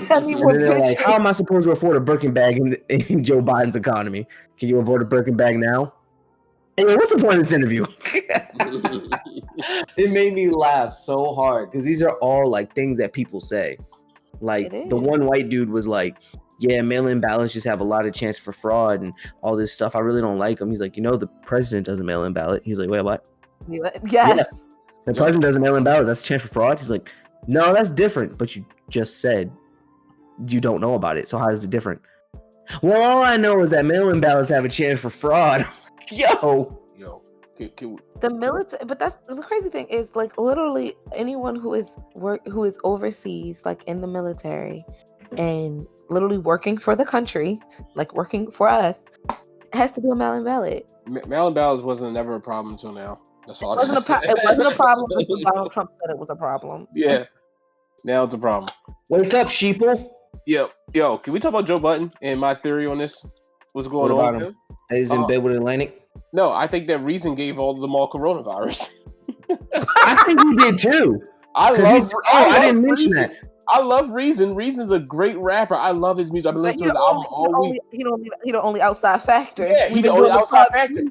I need more bitches. Like, how am I supposed to afford a Birkin bag in Joe Biden's economy? Can you afford a Birkin bag now? Anyway, what's the point of this interview? It made me laugh so hard because these are all like things that people say. Like the one white dude was like, yeah, mail-in ballots just have a lot of chance for fraud and all this stuff. I really don't like them. He's like, the president doesn't mail-in ballot. He's like, wait, what? Yes. Yeah. The president doesn't mail-in ballot. That's a chance for fraud. He's like, no, that's different. But you just said you don't know about it. So how is it different? Well, all I know is that mail-in ballots have a chance for fraud. Yo. The military, but that's the crazy thing is like literally anyone who is overseas, like in the military, and literally working for the country, like working for us, has to do a mail-in ballot. Mail-in ballots wasn't never a problem until now. That's all. It wasn't a problem until Donald Trump said it was a problem. Yeah, now it's a problem. Wake up, sheeple. Yo, can we talk about Joe Budden and my theory on this? What's going on with him? He's in bed with Atlantic. No, I think that Reason gave all of them all coronavirus. I think he did too. I didn't mention that. I love Reason. Reason's a great rapper. I love his music. I've been listening to his album all week. He the only outside factor. Yeah, he's the only outside factor.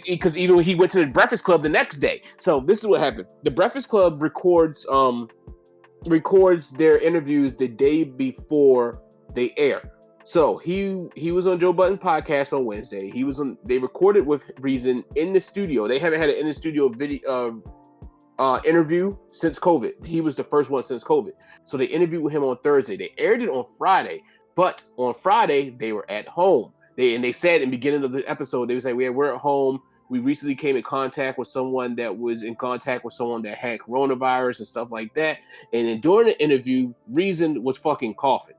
Because he went to the Breakfast Club the next day. So this is what happened. The Breakfast Club records their interviews the day before they air. So he was on Joe Budden podcast on Wednesday. They recorded with Reason in the studio. They haven't had an in the studio video interview since COVID. He was the first one since COVID. So they interviewed with him on Thursday. They aired it on Friday, but on Friday they were at home. They said in the beginning of the episode, they would say, we're at home. We recently came in contact with someone that was in contact with someone that had coronavirus and stuff like that. And then during the interview, Reason was fucking coughing.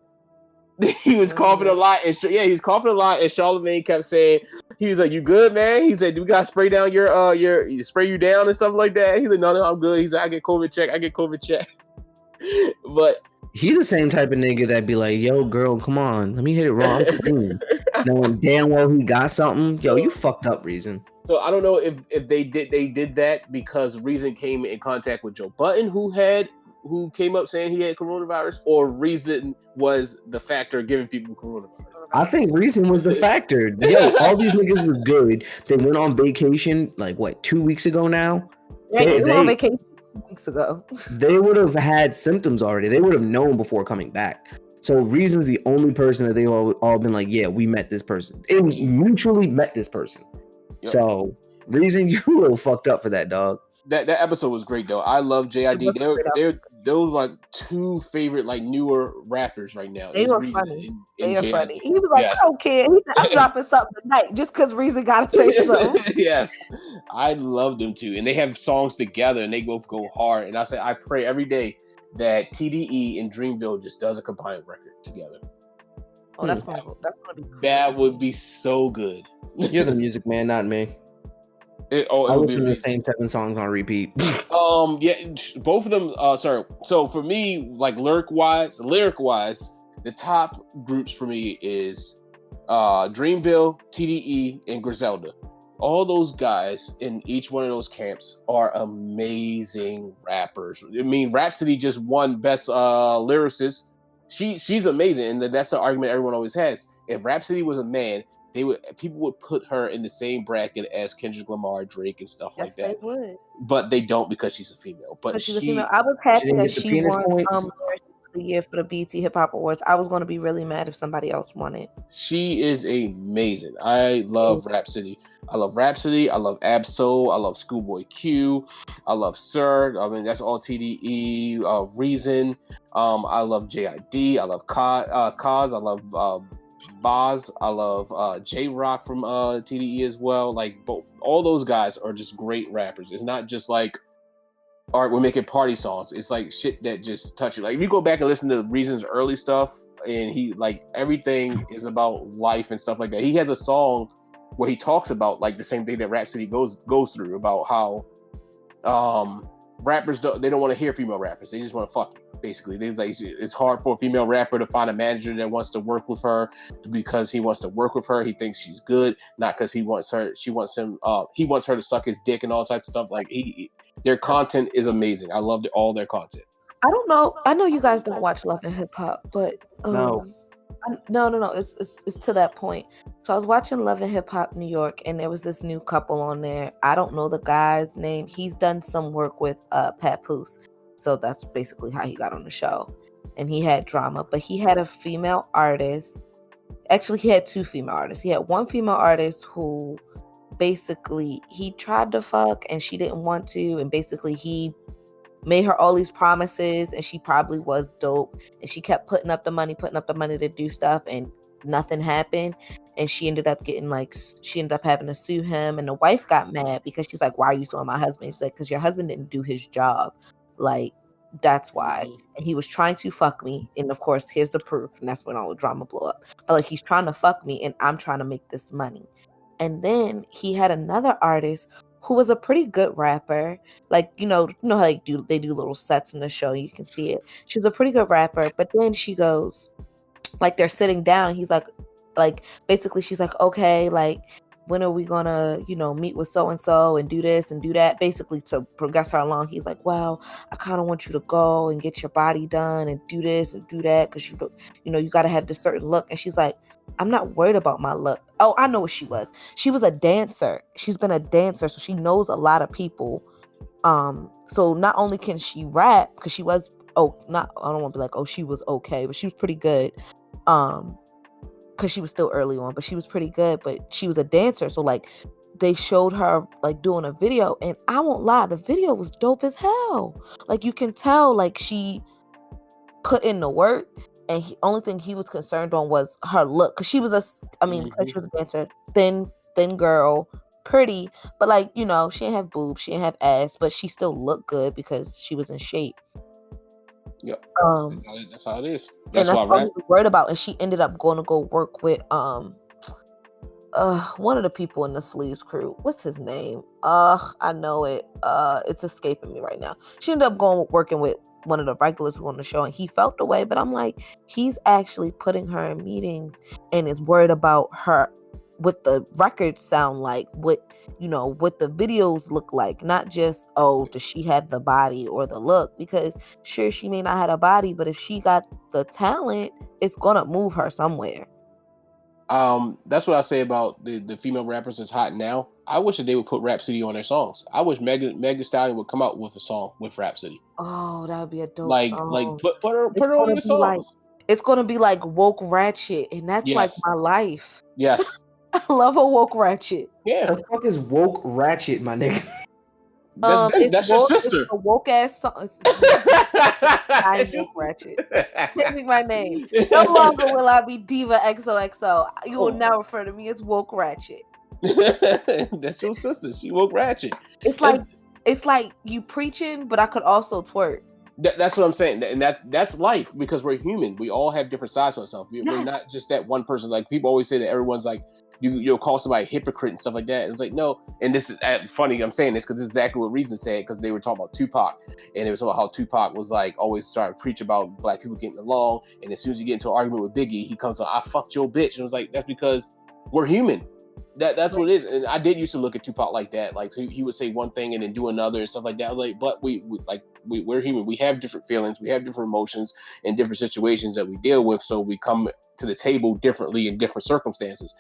He was coughing a lot, and he was coughing a lot. And Charlamagne kept saying, he was like, "You good, man?" He said, "Do we gotta spray down your spray you down and stuff like that?" He's like, "No, I'm good." He's like, "I get COVID check." But he the same type of nigga that be like, "Yo, girl, come on, let me hit it raw. I'm clean." Knowing damn well he got something. Yo, you fucked up, Reason. So I don't know if they did that because Reason came in contact with Joe Budden, who came up saying he had coronavirus, or Reason was the factor giving people coronavirus. I think Reason was the factor. Yo, all these niggas was good. They went on vacation 2 weeks ago now. Yeah, they went on vacation 2 weeks ago. They would have had symptoms already. They would have known before coming back. So Reason's the only person that they all been like, yeah, we met this person. And mutually met this person. Yep. So Reason, you a little fucked up for that, dog. That episode was great though. I love JID. Those were my two favorite newer rappers right now. They were funny. They are funny. He was like, yes. I don't care. He said, I'm dropping something tonight just because Reason gotta say something. Yes. I love them too. And they have songs together and they both go hard. And I pray every day that TDE and Dreamville just does a combined record together. Oh, that's gonna be cool. That would be so good. You're the music man, not me. I listen to the same 7 songs on repeat. Yeah, both of them. So for me, lyric wise, the top groups for me is Dreamville, TDE, and Griselda. All those guys in each one of those camps are amazing rappers. I mean, Rhapsody just won best lyricist. She's amazing, and that's the argument everyone always has. If Rhapsody was a man, people would put her in the same bracket as Kendrick Lamar, Drake, and stuff like Yes, they that. would. But they don't because she's a female. But Because she's a she female. I was She happy didn't that get the she penis won points. Lyricist of the Year for the BET Hip Hop Awards. I was going to be really mad if somebody else won it. She is amazing. I love Rhapsody. I love Rhapsody. I love Absol. I love Schoolboy Q. I love Sir. I mean, that's all TDE. Reason. I love JID. I love Kaz. I love Boz. I love J Rock from TDE as well. Like, both, all those guys are just great rappers. It's not just like, all right, we're making party songs. It's like shit that just touch you. Like, if you go back and listen to Reason's early stuff, and he, like, everything is about life and stuff like that. He has a song where he talks about, like, the same thing that Rhapsody goes through, about how rappers they don't want to hear female rappers. They just want to fuck you, basically. They like, it's hard for a female rapper to find a manager that wants to work with her because he wants to work with her. He thinks she's good, not because he wants her. He wants her to suck his dick and all types of stuff. Like, their content is amazing. I love all their content. I don't know. I know you guys don't watch Love and Hip Hop, but No. No. It's to that point. So I was watching Love and Hip Hop New York, and there was this new couple on there. I don't know the guy's name. He's done some work with Papoose, so that's basically how he got on the show. And he had drama, but he had a female artist. Actually, he had two female artists. He had one female artist who basically he tried to fuck and she didn't want to, and basically he made her all these promises, and she probably was dope, and she kept putting up the money to do stuff, and nothing happened. And she ended up having to sue him, and the wife got mad because she's like, why are you suing my husband? She's like, because your husband didn't do his job, like, that's why. And he was trying to fuck me, and of course here's the proof, and that's when all the drama blew up. But like, he's trying to fuck me and I'm trying to make this money. And then he had another artist who was a pretty good rapper. Like, you know how they do little sets in the show, you can see it. She was a pretty good rapper, but then she goes, like, they're sitting down, he's like basically she's like, okay, like, when are we gonna, meet with so and so and do this and do that, basically to progress her along. He's like, well, I kind of want you to go and get your body done and do this and do that, because you got to have this certain look. And she's like, I'm not worried about my look. Oh, I know what she was. She was a dancer. She's been a dancer, so she knows a lot of people. So not only can she rap, because she was, I don't want to be like, oh, she was okay, but she was pretty good. Because she was still early on, but she was pretty good. But she was a dancer, so like they showed her like doing a video, and I won't lie, the video was dope as hell. Like, you can tell like she put in the work. And only thing he was concerned on was her look, because she was because she was a dancer, thin girl, pretty, but like, she didn't have boobs, she didn't have ass, but she still looked good because she was in shape. Yep. That's how it is. That's why he was worried about. And she ended up going to go work with one of the people in the Sleeves crew. What's his name? I know it. It's escaping me right now. She ended up working with one of the regulars who on the show, and he felt the way, but I'm like, he's actually putting her in meetings and is worried about her, what the records sound like, what the videos look like, not just, does she have the body or the look, because sure, she may not have a body, but if she got the talent, it's gonna move her somewhere. That's what I say about the female rappers that's hot now. I wish that they would put Rhapsody on their songs. I wish Megan Thee Stallion would come out with a song with Rhapsody. Oh, that would be a dope song. Like put her on your songs. It's gonna be like woke ratchet, and that's like my life. Yes. I love a woke ratchet. Yeah. The fuck is woke ratchet, my nigga? That's your sister. It's a woke ass song. I'm woke ratchet. Changing my name. No longer will I be Diva XOXO. You will now refer to me as woke ratchet. That's your sister. She woke ratchet. It's like you preaching, but I could also twerk. That's what I'm saying, and that's life, because we're human. We all have different sides to ourselves. We're not just that one person. Like, people always say that everyone's like, you'll call somebody a hypocrite and stuff like that. And it's like, no. And this is funny. I'm saying this because this is exactly what Reason said, because they were talking about Tupac, and it was about how Tupac was like always trying to preach about black people getting along. And as soon as you get into an argument with Biggie, he comes on, I fucked your bitch. And I was like, that's because we're human. That's what it is. And I did used to look at Tupac like that. Like, he would say one thing and then do another and stuff like that. Like, but we're human. We have different feelings. We have different emotions and different situations that we deal with. So we come to the table differently in different circumstances.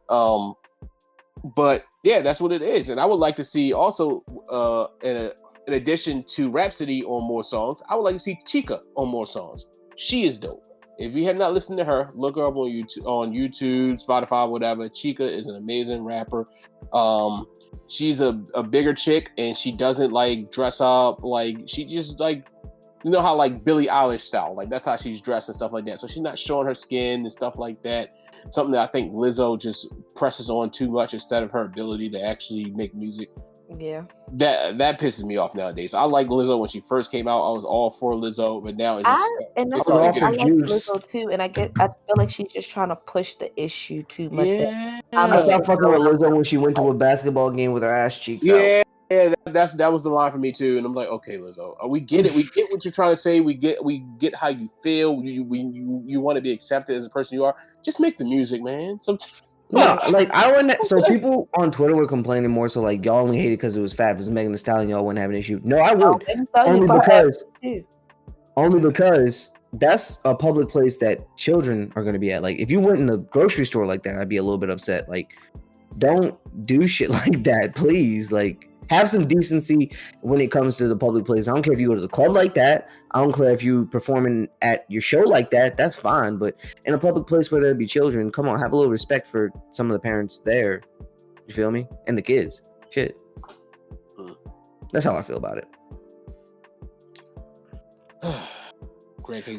But yeah, that's what it is. And I would like to see also, in addition to Rhapsody on more songs, I would like to see Chica on more songs. She is dope. If you have not listened to her, look her up on YouTube, Spotify, whatever. Chica is an amazing rapper. She's a bigger chick, and she doesn't like dress up. Like, she just like, you know how like Billie Eilish style, like that's how she's dressed and stuff like that. So she's not showing her skin and stuff like that. Something that I think Lizzo just presses on too much instead of her ability to actually make music. Yeah. That pisses me off nowadays. I like Lizzo when she first came out. I was all for Lizzo, but now it's just, I like Lizzo too, and I feel like she's just trying to push the issue too much. Yeah. I stopped fucking with Lizzo when she went to a basketball game with her ass cheeks out. Yeah, that was the line for me too. And I'm like, okay, Lizzo, we get it. We get what you're trying to say. We get how you feel. You want to be accepted as the person you are. Just make the music, man. No, like I wouldn't. So people on Twitter were complaining more. So like y'all only hate it because it was fat. If it was Megan Thee Stallion, y'all wouldn't have an issue. No, I would. Only because that's a public place that children are going to be at. Like if you went in the grocery store like that, I'd be a little bit upset. Like, don't do shit like that, please. Like, have some decency when it comes to the public place. I don't care if you go to the club like that. I don't care if you performing at your show like that. That's fine. But in a public place where there'd be children, come on, have a little respect for some of the parents there. You feel me? And the kids. Shit. That's how I feel about it.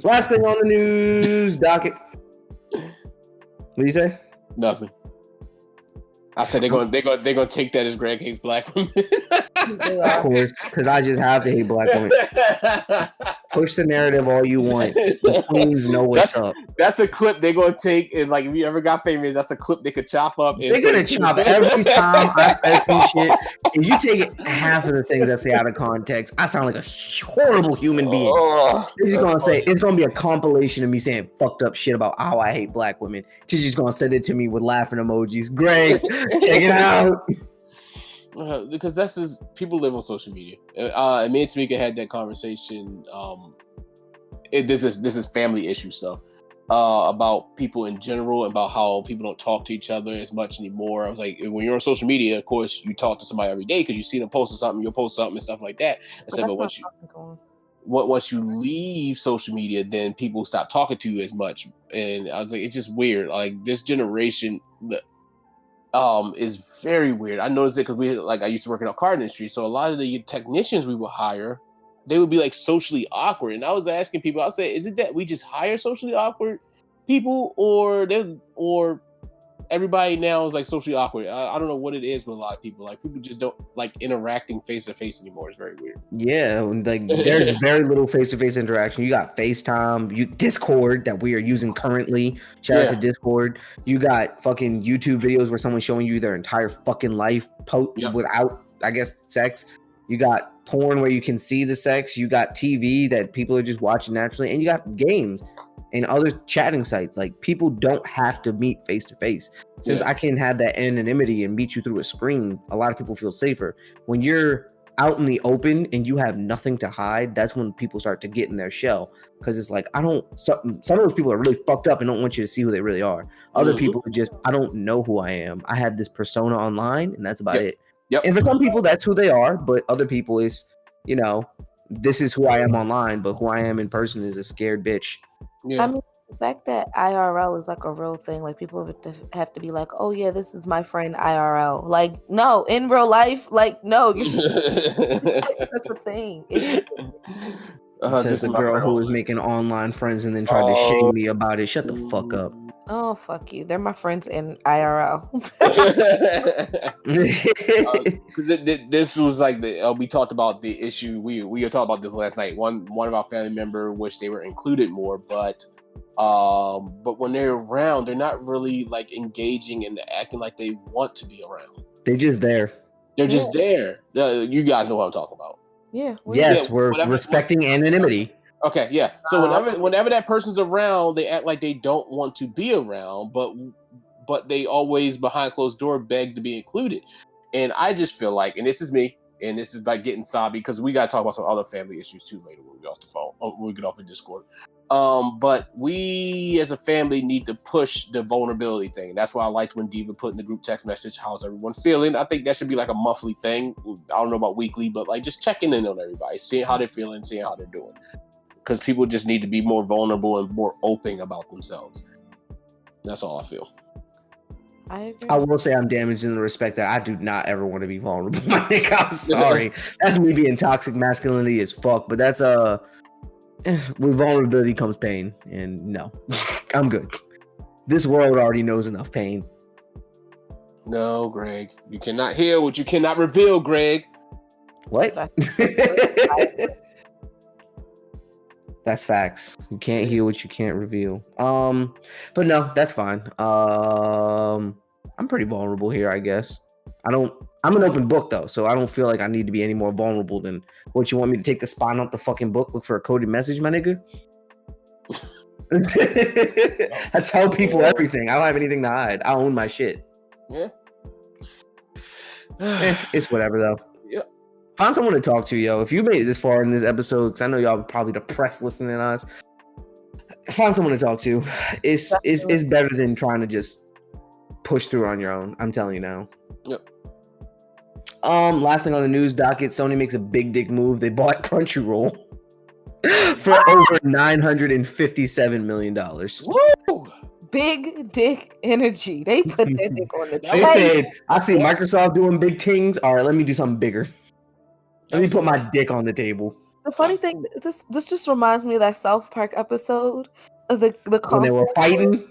Last thing on the news docket. What do you say? Nothing. I said they're gonna take that as Greg hates black women. Of course, because I just have to hate black women. Push the narrative all you want. The queens know what's up. That's a clip they're gonna take. Is like if you ever got famous, that's a clip they could chop up. They're gonna chop every time I say some shit. If you take half of the things I say out of context, I sound like a horrible human being. They're just gonna say it's gonna be a compilation of me saying fucked up shit about how I hate black women. She's just gonna send it to me with laughing emojis. Great, check it out. Because that's just people live on social media. And me and Tamika had that conversation. This is family issue stuff about people in general, about how people don't talk to each other as much anymore. I was like, when you're on social media, of course, you talk to somebody every day because you see them posting something, you'll post something and stuff like that. I said, but once you leave social media, then people stop talking to you as much. And I was like, it's just weird. Like this generation. Is very weird. I noticed it because I used to work in the car industry, so a lot of the technicians we would hire, they would be like socially awkward. And I was asking people, I said, is it that we just hire socially awkward people, or everybody now is like socially awkward? I don't know what it is with a lot of people. Like people just don't like interacting face to face anymore. It's very weird. Yeah, like there's very little face to face interaction. You got FaceTime, Discord that we are using currently. Shout out to Discord. You got fucking YouTube videos where someone's showing you their entire fucking life without, I guess, sex. You got porn where you can see the sex. You got TV that people are just watching naturally, and you got games and other chatting sites. Like people don't have to meet face to face. Since I can have that anonymity and meet you through a screen, a lot of people feel safer. When you're out in the open and you have nothing to hide, that's when people start to get in their shell. Because it's like, some of those people are really fucked up and don't want you to see who they really are. Other people are just, I don't know who I am. I have this persona online and that's about it. Yep. And for some people, that's who they are. But other people is, this is who I am online, but who I am in person is a scared bitch. Yeah. I mean, the fact that IRL is like a real thing, like people have to be like, oh yeah, this is my friend IRL. Like, no, in real life, like, no, that's a thing. Says the girl who was making online friends and then tried to shame me about it. Shut the fuck up. Oh, fuck you. They're my friends in IRL. This was like we talked about the issue. We talked about this last night. One of our family member wished they were included more, but when they're around, they're not really like engaging and acting like they want to be around. They're just there. They're just there. You guys know what I'm talking about. Yeah. We're respecting anonymity. Okay, yeah. So whenever that person's around, they act like they don't want to be around, but they always behind closed door beg to be included. And I just feel like, and this is me, and this is like getting sobby because we gotta talk about some other family issues too later when we get off the phone, when we get off of Discord. But we as a family need to push the vulnerability thing. That's why I liked when Diva put in the group text message, how's everyone feeling? I think that should be like a monthly thing. I don't know about weekly, but like just checking in on everybody, seeing how they're feeling, seeing how they're doing. Because people just need to be more vulnerable and more open about themselves. That's all I feel. I agree. I will say I'm damaged in the respect that I do not ever want to be vulnerable. My nigga, I'm sorry. That's me being toxic masculinity as fuck, but that's with vulnerability comes pain, and no, I'm good. This world already knows enough pain. No, Greg, you cannot heal what you cannot reveal, Greg. What? That's facts. You can't heal what you can't reveal. But no, that's fine. I'm pretty vulnerable here, I guess. I'm an open book though, so I don't feel like I need to be any more vulnerable than what you want me to take the spine off the fucking book, look for a coded message, my nigga. I tell people everything. I don't have anything to hide. I own my shit. Yeah. It's whatever though. Yeah. Find someone to talk to, yo. If you made it this far in this episode, because I know y'all are probably depressed listening to us. Find someone to talk to. It's better than trying to just push through on your own. I'm telling you now. Yep. Last thing on the news docket, Sony makes a big dick move. They bought Crunchyroll for over $957 million. Woo! Big dick energy. They put their dick on the They said, I see Microsoft doing big things. All right, let me do something bigger. Let me put my dick on the table. The funny thing, this just reminds me of that South Park episode of the When they were fighting.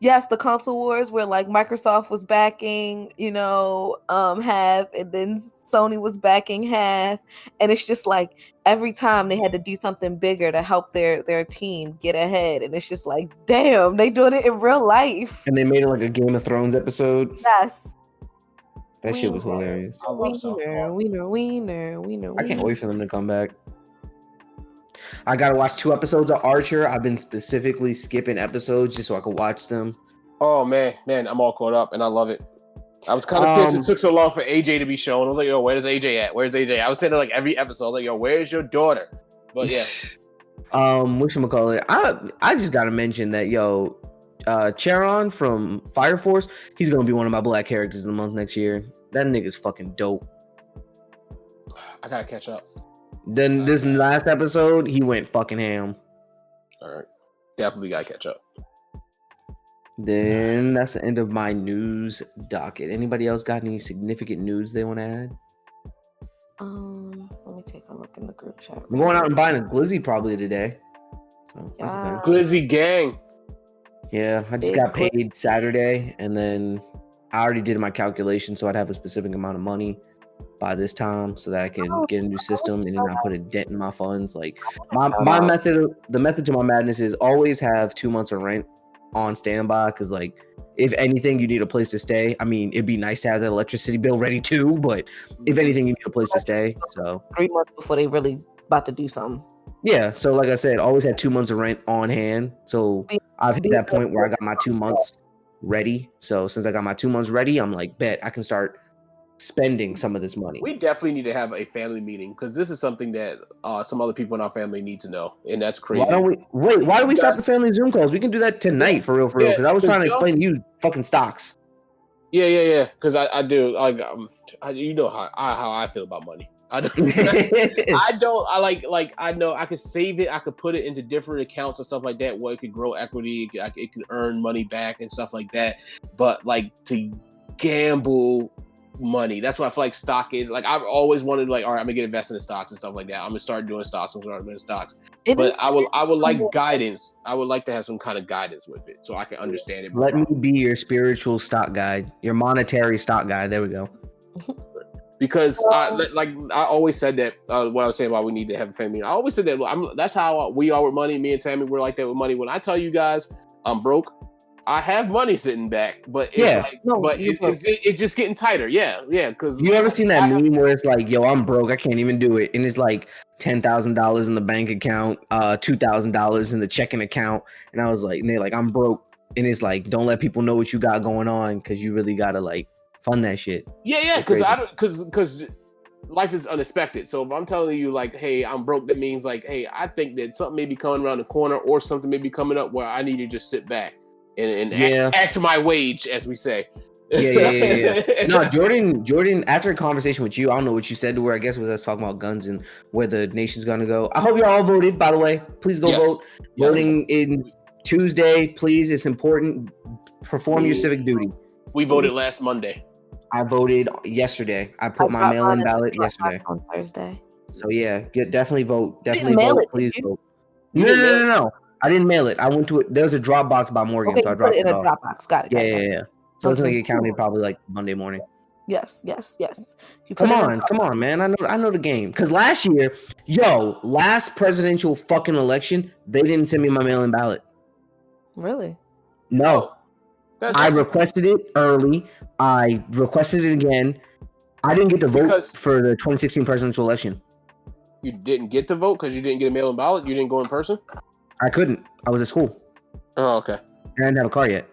Yes, the console wars where like Microsoft was backing, half, and then Sony was backing half, and it's just like every time they had to do something bigger to help their team get ahead, and it's just like, damn, they doing it in real life. And they made it like a Game of Thrones episode. Yes, that shit was hilarious. I love South Park. Wiener. I can't wait for them to come back. I gotta watch 2 episodes of Archer. I've been specifically skipping episodes just so I could watch them. Oh man, I'm all caught up and I love it. I was kind of pissed it took so long for AJ to be shown. I was like, yo, where's AJ at? Where's AJ? I was saying it like every episode, like, yo, where's your daughter? But yeah. Whatchamacallit? I just gotta mention that, yo, Charon from Fire Force, he's gonna be one of my black characters in the month next year. That nigga's fucking dope. I gotta catch up. Then this last episode, he went fucking ham. All right. Definitely gotta catch up. Then that's the end of my news docket. Anybody else got any significant news they want to add? Let me take a look in the group chat. I'm going out and buying a glizzy probably today. So that's the thing. Glizzy gang. Yeah, I just got paid Saturday, and then I already did my calculation, so I'd have a specific amount of money by this time so that I can get a new system and then I put a dent in my funds. Like my method, the method to my madness is always have 2 months of rent on standby, because like if anything you need a place to stay. I mean, it'd be nice to have that electricity bill ready too, but if anything you need a place to stay. So 3 months before they really about to do something. Yeah, so like I said, always had 2 months of rent on hand. So I've hit that point where I got my 2 months ready. So since I got my 2 months ready, I'm like, bet I can start spending some of this money. We definitely need to have a family meeting, because this is something that some other people in our family need to know, and that's crazy. Why do we stop the family Zoom calls? We can do that tonight for real, because I was trying to explain to you fucking stocks. Yeah. Because I do like you know how I feel about money. I don't. I know I could save it. I could put it into different accounts and stuff like that, where it could grow equity. It could earn money back and stuff like that. But like to gamble money, that's what I feel like stock is. Like I've always wanted, like, all right, I'm gonna get invested in stocks and stuff like that. I'm gonna start doing stocks. I'm gonna start doing stocks. But I would like guidance. I would like to have some kind of guidance with it so I can understand it. Let me be your spiritual stock guide, your monetary stock guide. There we go. Because I always said that what I was saying about we need to have a family. I always said that that's how we are with money. Me and Tammy, we're like that with money. When I tell you guys I'm broke, I have money sitting back, but it's just getting tighter. Yeah. Because you ever seen that meme where it's like, yo, I'm broke, I can't even do it, and it's like $10,000 in the bank account, $2,000 in the checking account, and I was like, and they're like, I'm broke, and it's like, don't let people know what you got going on, because you really gotta like fund that shit. Yeah, because life is unexpected. So if I'm telling you like, hey, I'm broke, that means like, hey, I think that something may be coming around the corner or something may be coming up where I need to just sit back and act my wage, as we say. Yeah. No, Jordan, after a conversation with you, I don't know what you said to her. I guess was us talking about guns and where the nation's gonna go. I hope you all voted, by the way. Please go vote. Yes. Voting is Tuesday, please. It's important. Perform your civic duty. We voted last Monday. I voted yesterday. I put my mail-in ballot yesterday. On Thursday. So yeah, definitely vote. Definitely mail vote. it, Please did you? vote. No. I didn't mail it. I went to it. There was a drop box by Morgan, Okay, so I you put dropped it in it a off. drop box. Got it. Yeah. So it's gonna Okay, get counted cool. probably like Monday morning. Yes. You Come on, man. I know the game. Cause last year, last presidential fucking election, they didn't send me my mail-in ballot. Really? No. I requested it early. I requested it again. I didn't get to vote for the 2016 presidential election. You didn't get to vote because you didn't get a mail-in ballot? You didn't go in person? I couldn't. I was at school. Oh, okay. I didn't have a car yet.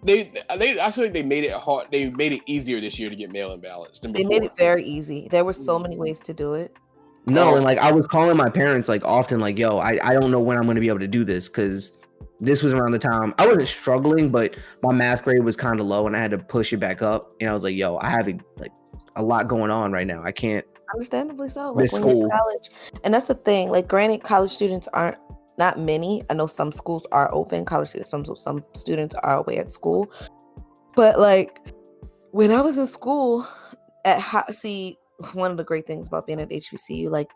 I feel like they made it hard. They made it easier this year to get mail-in ballots than before. They made it very easy. There were so many ways to do it. No, and like I was calling my parents like often, like, yo, I don't know when I'm going to be able to do this because this was around the time I wasn't struggling, but my math grade was kind of low and I had to push it back up. And I was like, yo, I have like a lot going on right now. I can't. Understandably so. Like when you're in college, and that's the thing. Like, granted, college students aren't not many. I know some schools are open. College students, some students are away at school. But like when I was in school, one of the great things about being at HBCU, like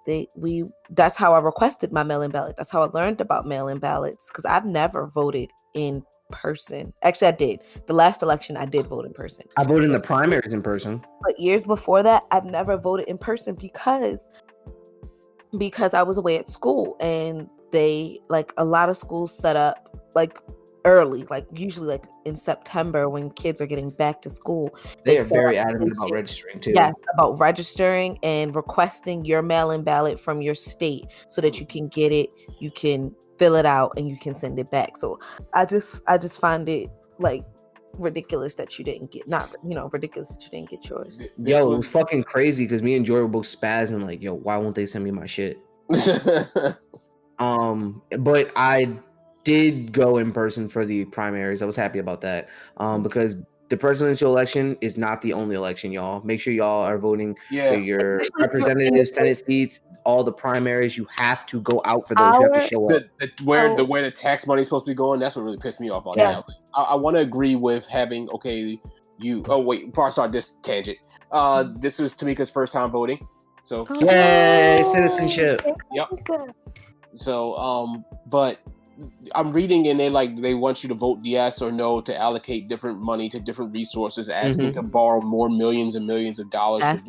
that's how I requested my mail-in ballot. That's how I learned about mail-in ballots because I've never voted in person. Actually, I did. The last election, I did vote in person. I voted in the primaries in person. But years before that, I've never voted in person because I was away at school, and they like a lot of schools set up like early, like usually like in September when kids are getting back to school. They are very adamant about registering too. Yes, about registering and requesting your mail-in ballot from your state so that you can get it, you can fill it out, and you can send it back. So I just find it like ridiculous that you didn't get ridiculous that you didn't get yours. Yo, it was fucking crazy because me and Joy were both spazzing like, yo, why won't they send me my shit? But I did go in person for the primaries. I was happy about that. Because the presidential election is not the only election, y'all. Make sure y'all are voting for your representatives, Senate seats, all the primaries. You have to go out for those. You have to show up. Where the tax money is supposed to be going, that's what really pissed me off on that. I want to agree with having, before I start this tangent, this is Tamika's first time voting. So yay, citizenship. Yep. So, but I'm reading and they want you to vote yes or no to allocate different money to different resources, asking to borrow more millions and millions of dollars.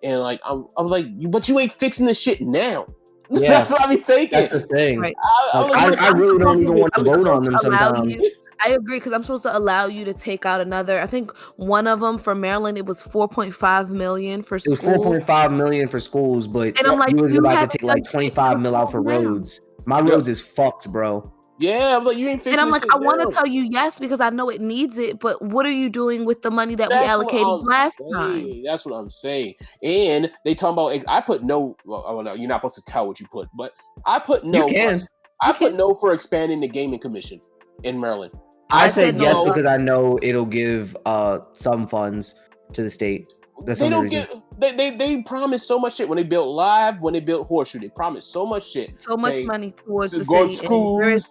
And like I'm like, but you ain't fixing this shit now. Yeah. That's what I be thinking. That's the thing. Right. I really don't even want to vote on them sometimes. I agree because I'm supposed to allow you to take out another. I think one of them for Maryland, it was $4.5 million for schools. It was $4.5 million for schools, but and I'm like, you was about to take like $25 million out for roads. My roads is fucked, bro. Yeah, but you ain't fixing. And I'm like, I want to tell you yes because I know it needs it, but what are you doing with the money that we allocated last time? That's what I'm saying. And they talking about. I put no. Well, no, you're not supposed to tell what you put, but I put no. I put no for expanding the gaming commission in Maryland. I said yes because I know it'll give some funds to the state. That's the reason. They promised so much shit when they built Live, when they built Horseshoe. They promised so much shit. So much money towards the city. Schools.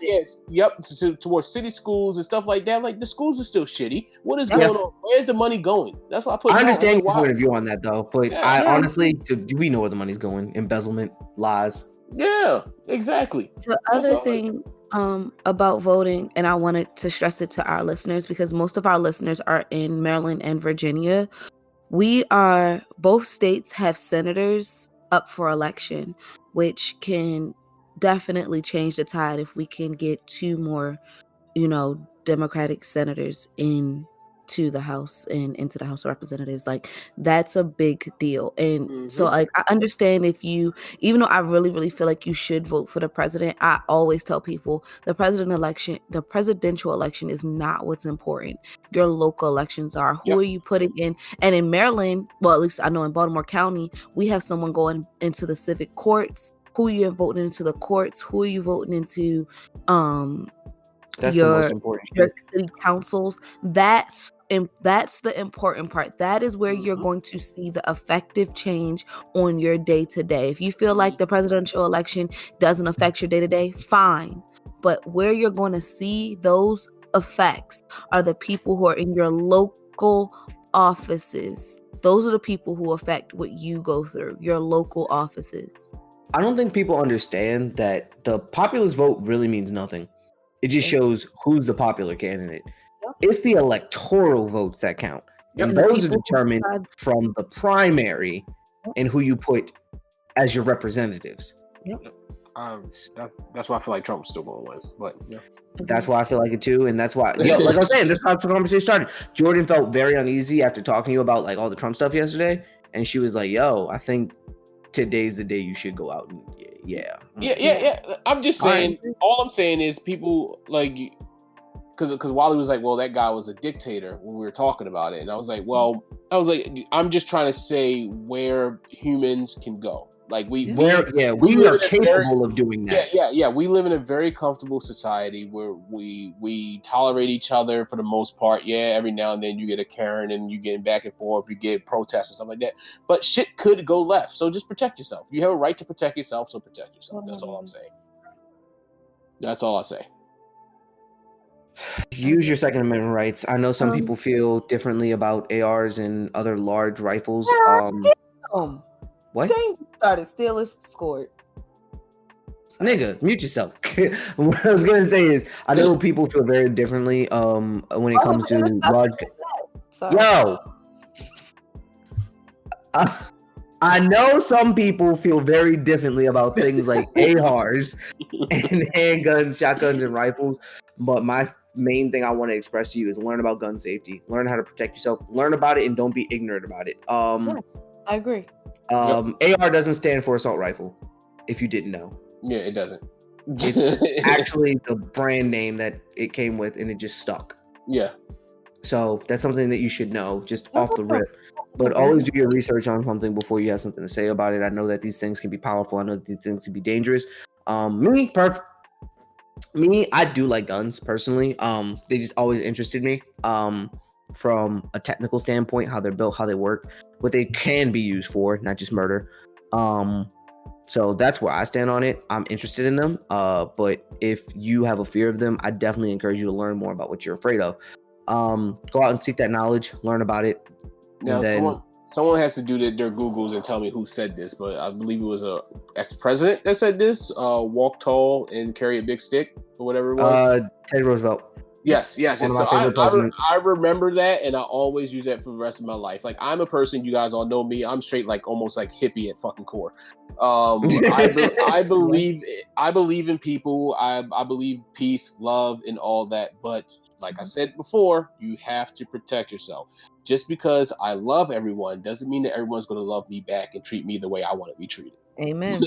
Towards city schools and stuff like that. Like the schools are still shitty. What is going on? Where's the money going? That's why I put. I understand your point of view on that though, but honestly, do we know where the money's going? Embezzlement, lies. Yeah, exactly. The other thing about voting, and I wanted to stress it to our listeners because most of our listeners are in Maryland and Virginia. Both states have senators up for election, which can definitely change the tide if we can get 2 more, Democratic senators in to the House and into the House of Representatives. Like, that's a big deal. And so, like, I understand if you, even though I really, really feel like you should vote for the president, I always tell people the presidential election is not what's important. Your local elections are. Who are you putting in? And in Maryland, well, at least I know in Baltimore County, we have someone going into the civic courts. Who are you voting into the courts? Who are you voting into that's the most important your city councils? That's the important part. That is where you're going to see the effective change on your day to day. If you feel like the presidential election doesn't affect your day to day, fine. But where you're going to see those effects are the people who are in your local offices. Those are the people who affect what you go through, your local offices. I don't think people understand that the populist vote really means nothing. It just shows who's the popular candidate. It's the electoral votes that count. And those are determined from the primary and who you put as your representatives. That's why I feel like Trump's still going to win. But that's why I feel like it too. And that's why, like I was saying, this is how the conversation started. Jordan felt very uneasy after talking to you about like all the Trump stuff yesterday. And she was like, yo, I think today's the day you should go out and yeah. I'm just saying, all I'm saying is people like, because Wally was like, well, that guy was a dictator when we were talking about it. And I was like, I'm just trying to say where humans can go. Like we are capable of doing that. Yeah. We live in a very comfortable society where we tolerate each other for the most part. Yeah, every now and then you get a Karen and you get back and forth, you get protests and stuff like that. But shit could go left. So just protect yourself. You have a right to protect yourself, so protect yourself. That's all I'm saying. That's all I say. Use your Second Amendment rights. I know some people feel differently about ARs and other large rifles. What? Dang, you started stealing scored. Nigga, mute yourself. What I was gonna say is, I know people feel very differently when it comes to large. Yo, I know some people feel very differently about things like ARs and handguns, shotguns, and rifles. But my main thing I want to express to you is learn about gun safety, learn how to protect yourself, learn about it, and don't be ignorant about it. I agree. AR doesn't stand for assault rifle, if you didn't know. Yeah, it doesn't. It's actually the brand name that it came with, and it just stuck. Yeah. So that's something that you should know just off the rip. But always do your research on something before you have something to say about it. I know that these things can be powerful. I know that these things can be dangerous. Me, I do like guns personally. They just always interested me. From a technical standpoint, how they're built, how they work, what they can be used for, not just murder. So that's where I stand on it. I'm interested in them. But if you have a fear of them, I definitely encourage you to learn more about what you're afraid of. Go out and seek that knowledge, learn about it. Now, someone has to do their Googles and tell me who said this, but I believe it was a ex-president that said this. Walk tall and carry a big stick, or whatever it was. Teddy Roosevelt. Yes. And so I remember that, and I always use that for the rest of my life. Like, I'm a person, you guys all know me, I'm straight, like, almost like hippie at fucking core. I believe in people. I believe peace, love, and all that. But like I said before, you have to protect yourself. Just because I love everyone doesn't mean that everyone's going to love me back and treat me the way I want to be treated. Amen.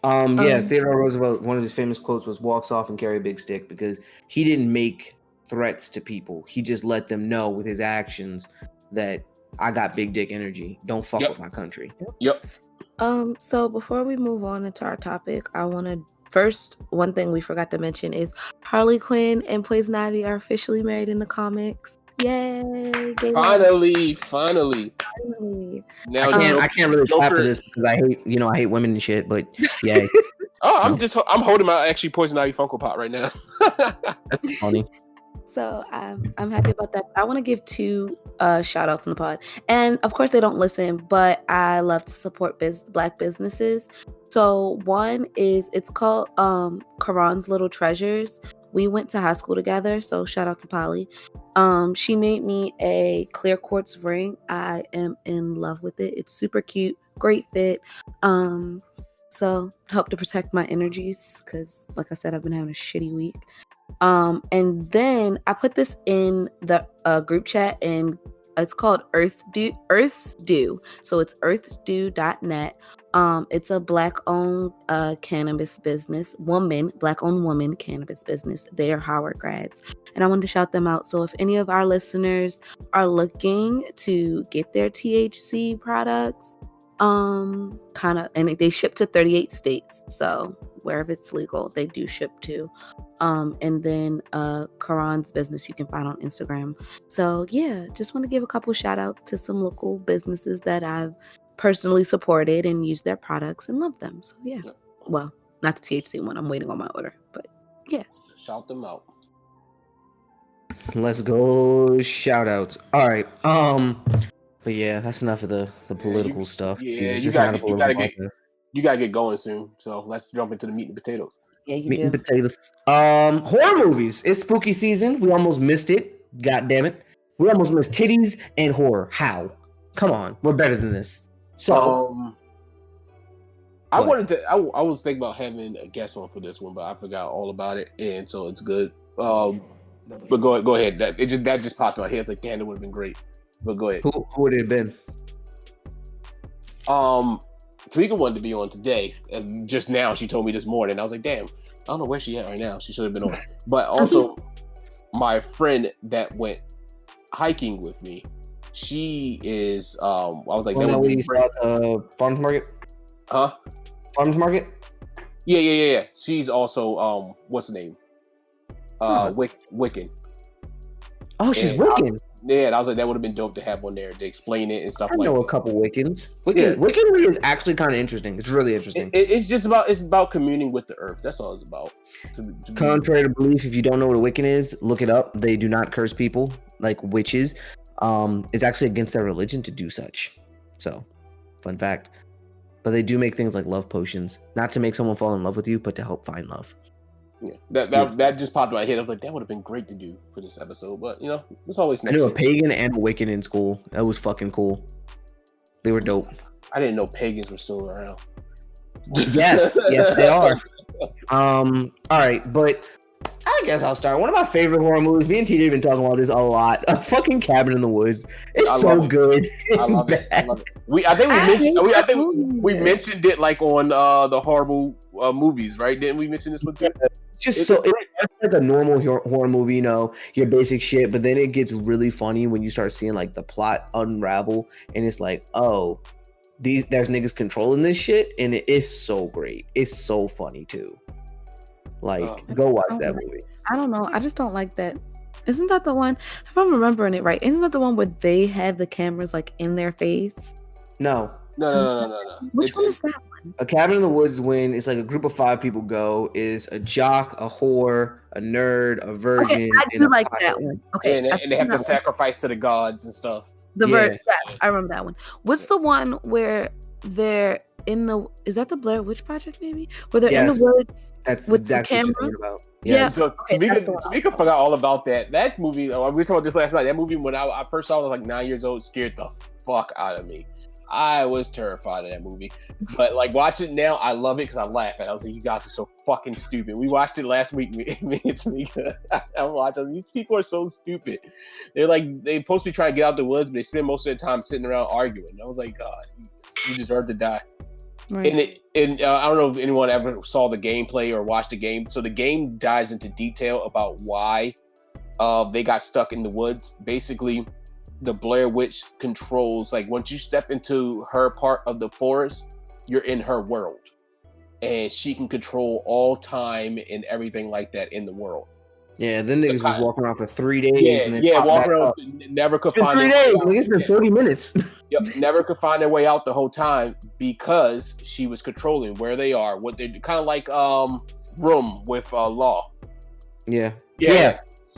Theodore Roosevelt, one of his famous quotes was "walks off and carry a big stick," because he didn't make threats to people. He just let them know with his actions that I got big dick energy. Don't fuck with my country. Yep. So before we move on into our topic, I want to first, one thing we forgot to mention is Harley Quinn and Poison Ivy are officially married in the comics. Yay! Finally. Now I can't really clap for this because I hate women and shit. But yeah. I'm holding my actually Poison Ivy Funko Pop right now. That's funny. So I'm happy about that. I want to give two shout outs in the pod. And of course they don't listen, but I love to support Black businesses. So one is, it's called Karan's Little Treasures. We went to high school together, so shout out to Polly. She made me a clear quartz ring. I am in love with it. It's super cute, great fit. So help to protect my energies because, like I said, I've been having a shitty week. And then I put this in the group chat, and it's called Earth's Dew. So it's earthdew.net. It's a black-owned cannabis business, black-owned woman cannabis business. They are Howard grads, and I wanted to shout them out. So if any of our listeners are looking to get their THC products, and they ship to 38 states. So wherever it's legal, they do ship to. And then Karan's business you can find on Instagram. So yeah, just want to give a couple shout outs to some local businesses that I've personally supported and used their products and love them. So yeah, well, not the THC one. I'm waiting on my order, but yeah, shout them out. Let's go shout outs. All right. But yeah, that's enough of the political stuff. Yeah, you gotta get going soon. So let's jump into the meat and potatoes. Yeah, meat and potatoes. Horror movies. It's spooky season. We almost missed it. God damn it. We almost missed titties and horror. How? Come on, we're better than this. So, I was thinking about having a guest on for this one, but I forgot all about it, and so it's good. But go ahead. That just popped in my head. It's like, damn, it would have been great. But go ahead. Who would it have been? Tamika wanted to be on today, and just now she told me this morning. I was like, damn, I don't know where she at right now. She should have been on. But also, my friend that went hiking with me, she is. I was like, farmers market. Huh? Farmers market. Yeah. She's also what's the name? Wiccan. Oh, she's Wiccan. And I was like, that would have been dope to have one there to explain it and stuff like that. I know a couple Wiccans. Wiccanry is actually kind of interesting. It's really interesting. It's about communing with the earth. That's all it's about. Contrary to belief, if you don't know what a Wiccan is, look it up. They do not curse people like witches. It's actually against their religion to do such. So, fun fact. But they do make things like love potions, not to make someone fall in love with you, but to help find love. Yeah, that just popped in my head. I was like, that would have been great to do for this episode, but it's always nice. I knew a pagan and a Wiccan in school. That was fucking cool. They were dope. I didn't know pagans were still around. Yes, they are. All right, but I guess I'll start. One of my favorite horror movies. Me and TJ have been talking about this a lot. A fucking Cabin in the Woods. It's so good. I love it. I think we mentioned it like on the horrible movies, right? Didn't we mention this one too? It's like a normal horror movie, your basic shit, but then it gets really funny when you start seeing like the plot unravel, and it's like, oh, there's niggas controlling this shit, and it is so great. It's so funny too. Like, go watch that movie. I don't know. I just don't like that. Isn't that the one? If I'm remembering it right, isn't that the one where they have the cameras like in their face? No. Which one is that one? A Cabin in the Woods, when it's like a group of 5 people go, is a jock, a whore, a nerd, a virgin. Okay, I do like that one. Okay, and they have to sacrifice to the gods and stuff. Virgin. Yeah, I remember that one. What's the one where they're in the? Is that the Blair Witch Project? Maybe where they're in the woods with exactly the camera. About. Yeah. So Tamika forgot all about that. That movie. We talked about this last night. That movie, when I first saw it, I was like 9 years old. Scared the fuck out of me. I was terrified of that movie, but like watch it now, I love it because I laugh at it. I was like, you guys are so fucking stupid. We watched it last week. Me and Tamika. I'm watching. These people are so stupid. They're supposed to be trying to get out the woods, but they spend most of their time sitting around arguing. I was like, God, you deserve to die. Right. And I don't know if anyone ever saw the gameplay or watched the game. So the game dives into detail about why they got stuck in the woods. Basically, the Blair Witch controls, like, once you step into her part of the forest, you're in her world, and she can control all time and everything like that in the world. Yeah, then niggas was walking around for 3 days. Walking around, never could find 3 days. Like, it's been 40 minutes. Yep, never could find their way out the whole time because she was controlling where they are, what they do. Kind of like Room with Law. Yeah.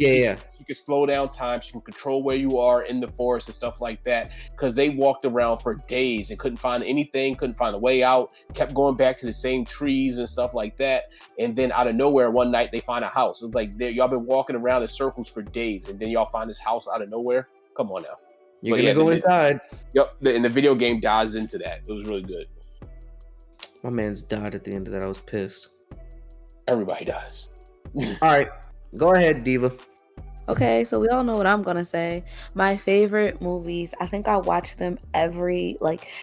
She can slow down time. She can control where you are in the forest and stuff like that. Because they walked around for days and couldn't find anything, couldn't find a way out, kept going back to the same trees and stuff like that. And then out of nowhere, one night they find a house. It's like y'all been walking around in circles for days, and then y'all find this house out of nowhere. Come on now. You're gonna go inside. Yep, and the video game dives into that. It was really good. My man's died at the end of that. I was pissed. Everybody dies. All right. Go ahead, Diva. Okay, so we all know what I'm gonna say. My favorite movies, I think I watch them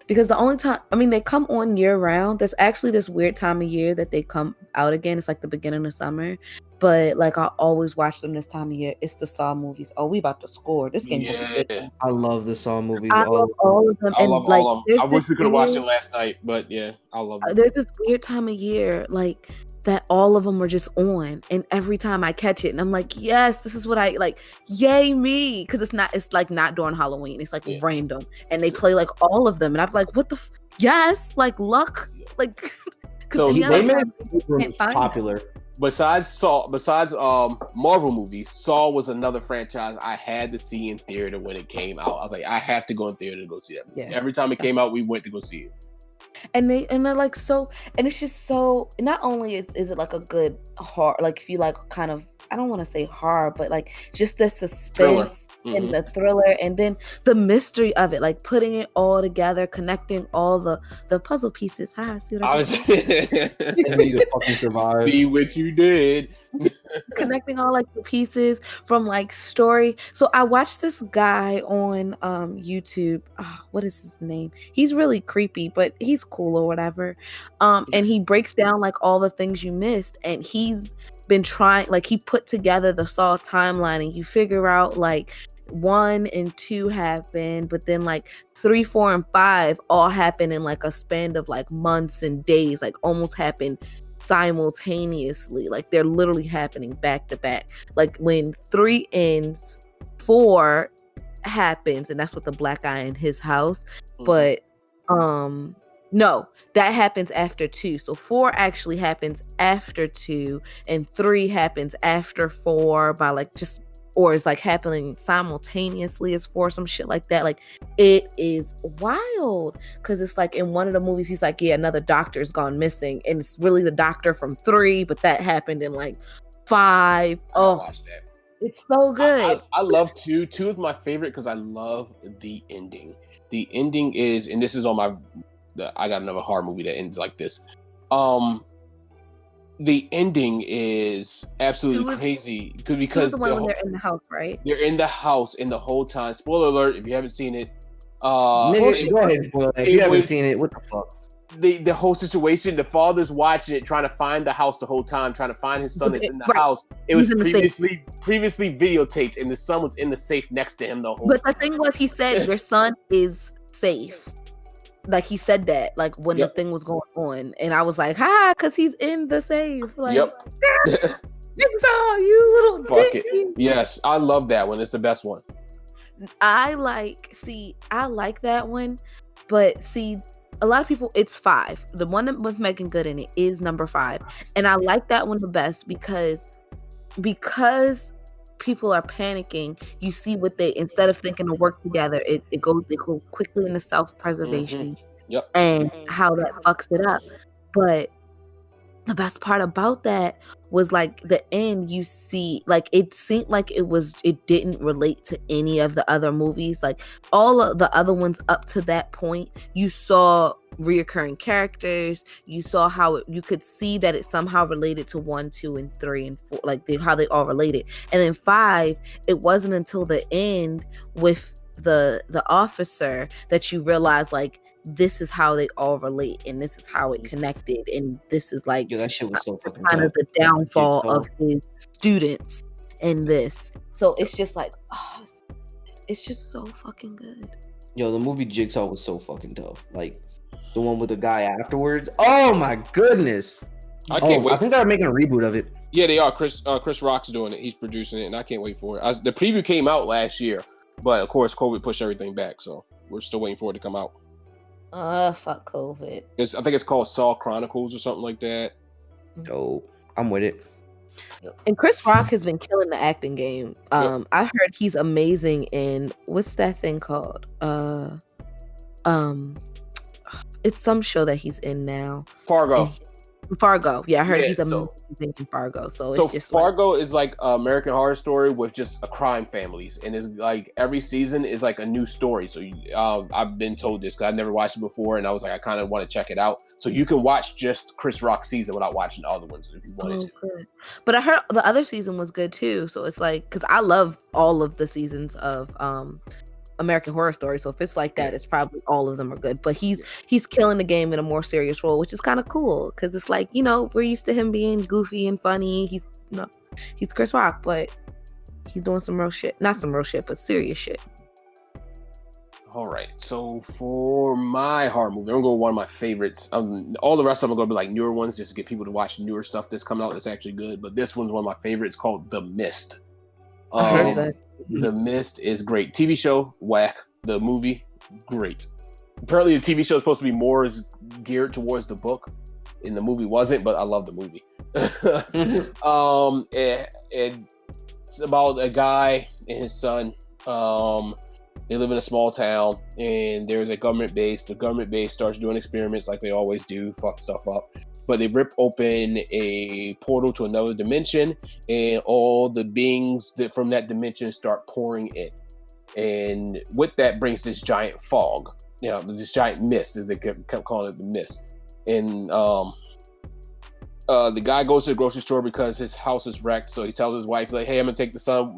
because the only time, I mean, they come on year round. There's actually this weird time of year that they come out again. It's like the beginning of summer, but like I always watch them this time of year. It's the Saw movies. Oh, we about to score. This game gonna be good. Yeah, I love the Saw movies. I love all of them, I and love like all of them. there's I wish we could have watched it weird, last night, but yeah, I love them. there's this weird time of year like that all of them are just on, and every time I catch it and I'm like, yes, this is what I like, yay me, because it's like not during Halloween, it's like Yeah. random, and they play like all of them, and I'm like, what the yes, like luck, like So because They made it popular. Besides Marvel movies, Saw was another franchise I had to see in theater when it came out. I was like, I have to go in theater to go see that movie. Yeah. Every time it came out, we went to go see it. And they're like so, and it's just so, not only is it like a good horror, like if you like kind of, I don't want to say horror, but like just the suspense and the thriller, and then the mystery of it, like putting it all together, connecting all the puzzle pieces. See what I And you can fucking survive. See what you did. Connecting all like the pieces from like story. So I watched this guy on YouTube. What is his name? He's really creepy, but he's cool or whatever. And he breaks down like all the things you missed, and he's been trying, like he put together the Saw timeline, and you figure out like 1 and 2 happened, but then like 3, 4, and 5 all happen in like a span of like months and days, like almost happened simultaneously, like they're literally happening back to back. Like when 3 ends, 4 happens, and that's with the black guy in his house. But no, that happens after 2. So 4 actually happens after 2, and 3 happens after 4 by like just, or it's like happening simultaneously as 4, some shit like that. Like it is wild, because it's like in one of the movies he's like, yeah, another doctor's gone missing, and it's really the doctor from 3, but that happened in like 5. Oh, it's so good. I love 2. 2 is my favorite because I love the ending. The ending is, and this is on my, I got another horror movie that ends like this. The ending is absolutely crazy because the one when they're in the house, right? They're in the house, and the whole time. Spoiler alert! If you haven't seen it, go ahead, spoil it. If you haven't seen it, what the fuck? The whole situation. The father's watching it, trying to find the house the whole time, trying to find his son that's in the house. It was previously videotaped, and the son was in the safe next to him the whole time. But the thing was, he said your son is safe. Like he said that, like when the thing was going on, and I was like, because he's in the safe. Like, Jigsaw, you little dick. Yes, I love that one. It's the best one. I like that one, but see, a lot of people, it's 5. The one with Megan Good in it is number 5, and I like that one the best because people are panicking. You see what they, instead of thinking to work together, they go quickly into self-preservation. And how that fucks it up. But the best part about that was like the end, you see, like it seemed like it didn't relate to any of the other movies. Like all of the other ones up to that point, you saw reoccurring characters, you saw how you could see that it somehow related to 1, 2, and 3, and 4, like how they all related. And then 5, it wasn't until the end with the officer that you realize like this is how they all relate, and this is how it connected, and this is like that shit was so fucking kind of the downfall of his students in this. So it's just like, it's just so fucking good. Yo, the movie Jigsaw was so fucking tough. Like the one with the guy afterwards. Oh my goodness! I can't wait. I think they're making a reboot of it. Yeah, they are. Chris Rock's doing it. He's producing it, and I can't wait for it. The preview came out last year, but of course, COVID pushed everything back, so we're still waiting for it to come out. Fuck COVID. I think it's called Saw Chronicles or something like that. Oh, I'm with it. And Chris Rock has been killing the acting game. I heard he's amazing in, what's that thing called? It's some show that he's in now. Fargo. Fargo. Yeah, I heard Yeah, he's so amazing in Fargo. So it's just Fargo is like American Horror Story with just a crime families, and it's like every season is like a new story. So I've been told this because I've never watched it before, and I was like, I kind of want to check it out. So you can watch just Chris Rock season without watching the other ones if you wanted to. good. But I heard the other season was good too. So it's like, because I love all of the seasons of American Horror Story. So if it's like that, it's probably all of them are good. But he's killing the game in a more serious role, which is kind of cool because it's like, we're used to him being goofy and funny. He's Chris Rock, but he's doing some real shit. Not some real shit, but serious shit. All right. So for my horror movie, I'm gonna go with one of my favorites. All the rest of them are gonna be like newer ones, just to get people to watch newer stuff that's coming out that's actually good. But this one's one of my favorites, called The Mist. The Mist is great. TV show, whack. The movie, great. Apparently, the TV show is supposed to be more geared towards the book, and the movie wasn't. But I love the movie. It's about a guy and his son. They live in a small town, and there's a government base. The government base starts doing experiments like they always do, fuck stuff up. But they rip open a portal to another dimension, and all the beings from that dimension start pouring in. And with that brings this giant fog, this giant mist, as they kept calling it, the mist. And the guy goes to the grocery store because his house is wrecked. So he tells his wife, he's like, hey, I'm going to take our son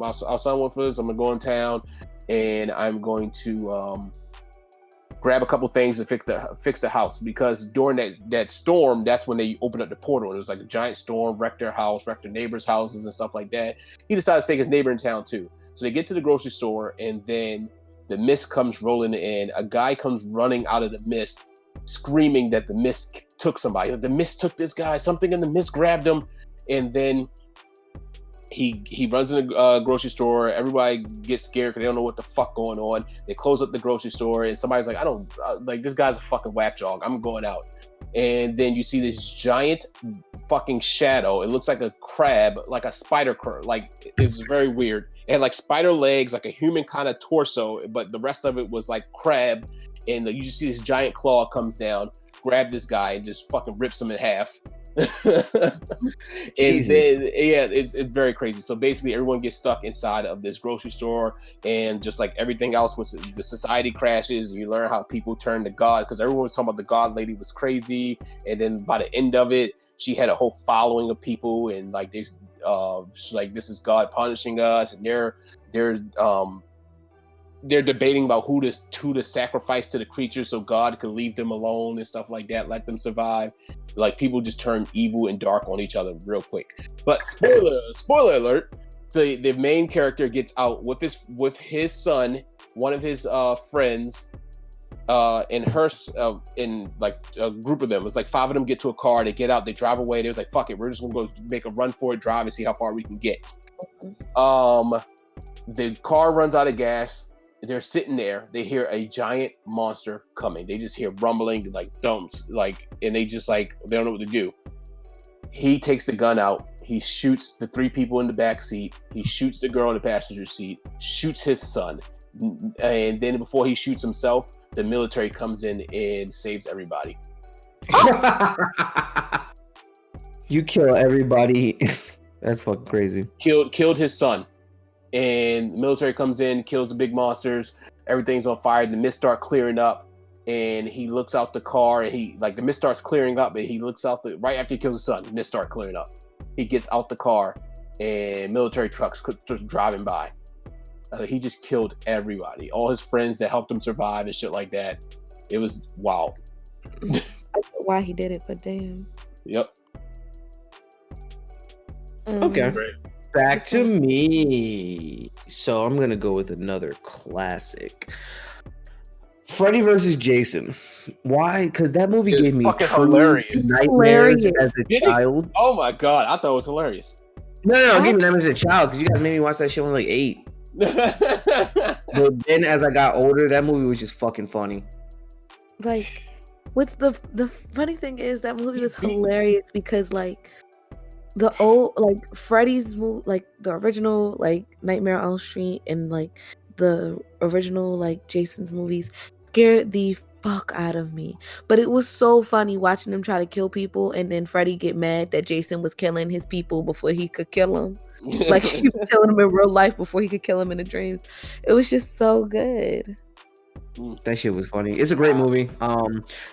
with us. I'm going to go in town, and I'm going to grab a couple things to fix the house, because during that storm, that's when they opened up the portal, and it was like a giant storm, wrecked their house, wrecked their neighbors' houses and stuff like that. He decided to take his neighbor in town too. So they get to the grocery store, and then the mist comes rolling in. A guy comes running out of the mist, screaming that the mist took somebody. The mist took this guy. Something in the mist grabbed him, and then he runs in the grocery store. Everybody gets scared because they don't know what the fuck going on. They close up the grocery store, and somebody's like, I don't like, this guy's a fucking whack job. I'm going out. And then you see this giant fucking shadow. It looks like a crab, like a spider. Like, it's very weird. It had like spider legs, like a human kind of torso, but the rest of it was like crab. And you just see this giant claw comes down, grab this guy, and just fucking rips him in half. And then it's very crazy. So basically everyone gets stuck inside of this grocery store, and just like everything else, the society crashes. You learn how people turn to God, because everyone was talking about the God lady was crazy, and then by the end of it, she had a whole following of people, and like this is God punishing us, and they're debating about who to sacrifice to the creatures so God could leave them alone and stuff like that, let them survive. Like, people just turn evil and dark on each other real quick. But spoiler alert, the main character gets out with his son, one of his friends, and her, in like a group of them. It's like 5 of them get to a car, they get out, they drive away. They was like, fuck it, we're just gonna go make a run for it, drive and see how far we can get. The car runs out of gas. They're sitting there. They hear a giant monster coming. They just hear rumbling, like dumps, like, and they just like, they don't know what to do. He takes the gun out. He shoots the 3 people in the back seat. He shoots the girl in the passenger seat. Shoots his son, and then before he shoots himself, the military comes in and saves everybody. You kill everybody. That's fucking crazy. Killed his son. And the military comes in, kills the big monsters. Everything's on fire. The mist starts clearing up, and he looks out the car, and the mist starts clearing up, and he looks out right after he kills his son. The mist starts clearing up. He gets out the car, and military trucks just driving by. He just killed everybody, all his friends that helped him survive and shit like that. It was wow. I don't know why he did it, but damn. Yep. Okay. Great. Back to me. So I'm gonna go with another classic. Freddy versus Jason. Why? Because that movie gave me hilarious nightmares as a child. Oh my god, I thought it was hilarious. No, I gave me nightmares as a child because you guys made me watch that shit when I was like 8. But then as I got older, that movie was just fucking funny. Like, what's the funny thing is that movie was hilarious because like the old, like, Freddy's movie, like the original, like Nightmare on Elm Street, and like the original, like Jason's movies scared the fuck out of me. But it was so funny watching him try to kill people, and then Freddy get mad that Jason was killing his people before he could kill them. Like he was killing them in real life before he could kill them in the dreams. It was just so good. That shit was funny. It's a great movie,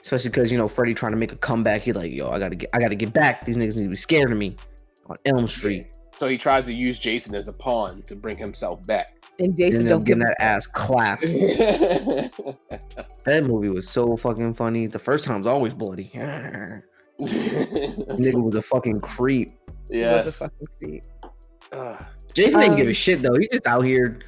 especially because Freddy trying to make a comeback. He's like, "Yo, I gotta get back. These niggas need to be scared of me." On Elm Street. So he tries to use Jason as a pawn to bring himself back. And Jason don't getting give that ass clapped. That movie was so fucking funny. The first time's always bloody. Nigga was a fucking creep. Yeah, was a fucking creep. Jason didn't give a shit though. He just out here.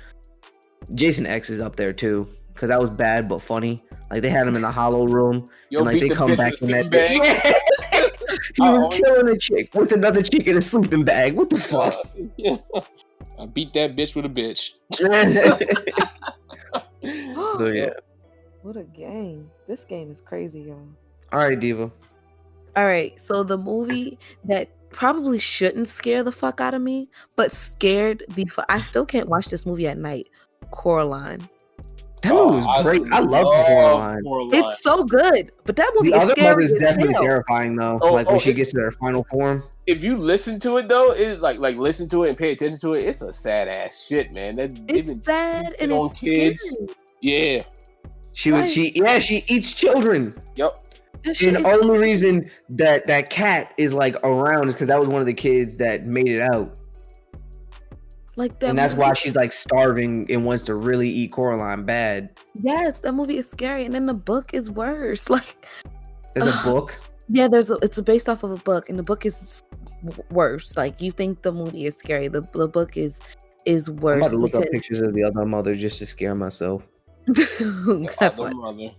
Jason X is up there too, because that was bad but funny. Like they had him in the hollow room, and like they come back in that bag. He was killing a chick with another chick in a sleeping bag. What the fuck? I beat that bitch with a bitch. So yeah. What a game. This game is crazy, y'all. All right, Diva. All right. So the movie that probably shouldn't scare the fuck out of me, but scared I still can't watch this movie at night. Coraline. That movie was great. I love Coraline. It's so good, but that movie the is other scary. Is definitely terrifying though. When she gets to her final form. If you listen to it though, it's like listen to it and pay attention to it. It's a sad ass shit, man. It's sad and it's kids. Scary. Yeah, she eats children. Yep. And the only reason that cat is like around is because that was one of the kids that made it out. Like that, and that's why she's like starving and wants to really eat Coraline bad. Yes, that movie is scary, and then the book is worse. Like, there's a book. Yeah, it's based off of a book, and the book is worse. Like you think the movie is scary, the book is worse. I'm about to look up pictures of the other mother just to scare myself. The other mother.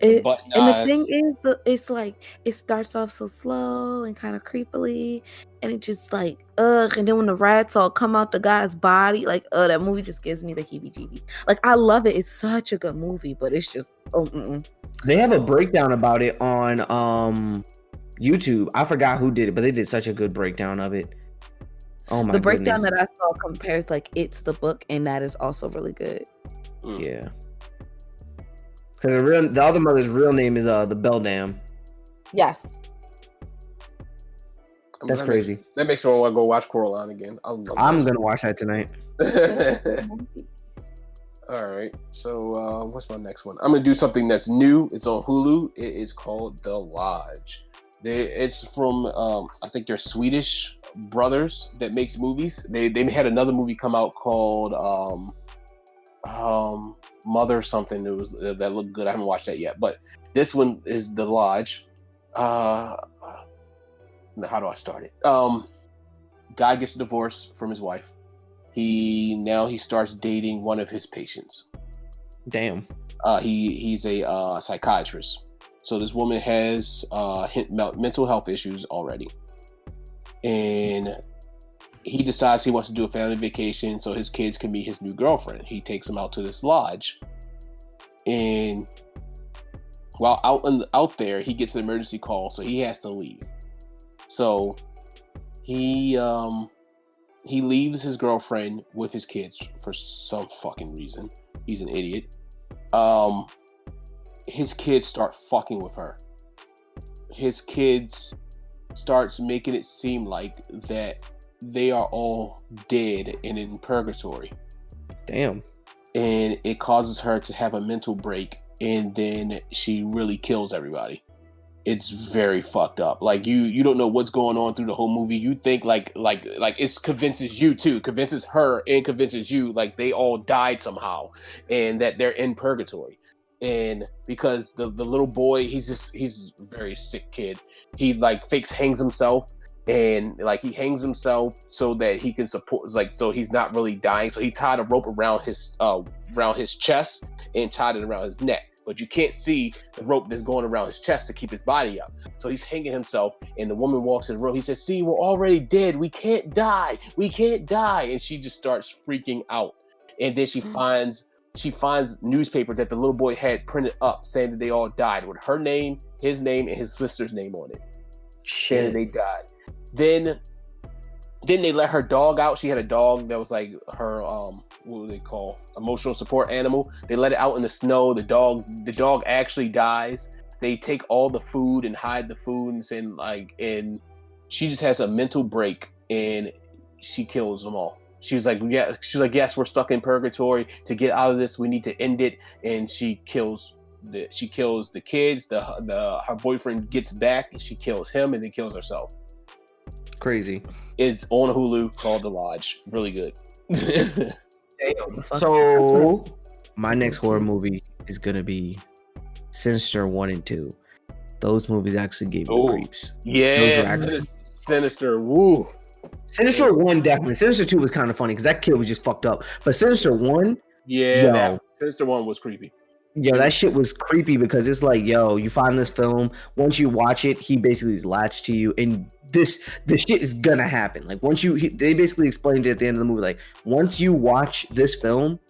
And the thing is, it's like it starts off so slow and kind of creepily, and it just like and then when the rats all come out the guy's body, like that movie just gives me the heebie-jeebies. Like I love it; it's such a good movie, but it's just They have a breakdown about it on YouTube. I forgot who did it, but they did such a good breakdown of it. Oh my! The breakdown that I saw compares like it to the book, and that is also really good. Yeah. Because the other mother's real name is the Beldam. Yes. That's crazy. That makes me want to go watch Coraline again. I'm gonna watch that tonight. All right. So what's my next one? I'm gonna do something that's new. It's on Hulu. It is called The Lodge. It's from I think they're Swedish brothers that makes movies. They had another movie come out called Mother something that looked good. I haven't watched that yet, but this one is The Lodge. How do I start it? Guy gets divorced from his wife. He starts dating one of his patients. Damn. He's a psychiatrist. So this woman has mental health issues already, and he decides he wants to do a family vacation so his kids can meet his new girlfriend. He takes them out to this lodge, and while out there, he gets an emergency call, so he has to leave. So he leaves his girlfriend with his kids for some fucking reason. He's an idiot. His kids start fucking with her. His kids starts making it seem like that they are all dead and in purgatory. Damn. And it causes her to have a mental break, and then she really kills everybody. It's very fucked up. Like you don't know what's going on through the whole movie. You think like it convinces you too, convinces her and convinces you like they all died somehow and that they're in purgatory. And because the little boy, he's a very sick kid. He like hangs himself, and like he hangs himself so that he can support, like, so he's not really dying. So he tied a rope around his chest and tied it around his neck. But you can't see the rope that's going around his chest to keep his body up. So he's hanging himself, and the woman walks in the room. He says, "See, we're already dead. We can't die. We can't die." And she just starts freaking out. And then she finds newspaper that the little boy had printed up saying that they all died with her name, his name, and his sister's name on it. Saying that they died. Then they let her dog out. She had a dog that was like her what do they call emotional support animal. They let it out in the snow. The dog actually dies. They take all the food and hide the food and she just has a mental break and she kills them all. She's like, yes, we're stuck in purgatory. To get out of this, we need to end it. And she kills the kids. Her boyfriend gets back and she kills him and then kills herself. Crazy. It's on Hulu called The Lodge. Really good. So my next horror movie is gonna be Sinister 1 and 2. Those movies actually gave me creeps. Yeah, Sinister. Woo. Sinister 1 definitely. Sinister 2 was kind of funny because that kid was just fucked up. But Sinister 1, Sinister 1 was creepy. Yo, that shit was creepy because it's like, yo, you find this film, once you watch it, he basically is latched to you, and this shit is gonna happen. Like they basically explained it at the end of the movie. Like once you watch this film,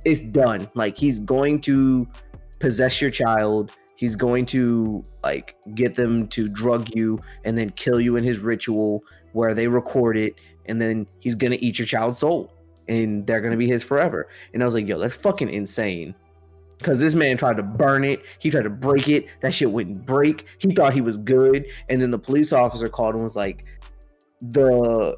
it's done. Like he's going to possess your child. He's going to like get them to drug you and then kill you in his ritual where they record it, and then he's gonna eat your child's soul, and they're gonna be his forever. And I was like, yo, that's fucking insane. Because this man tried to burn it. He tried to break it. That shit wouldn't break. He thought he was good. And then the police officer called and was like, this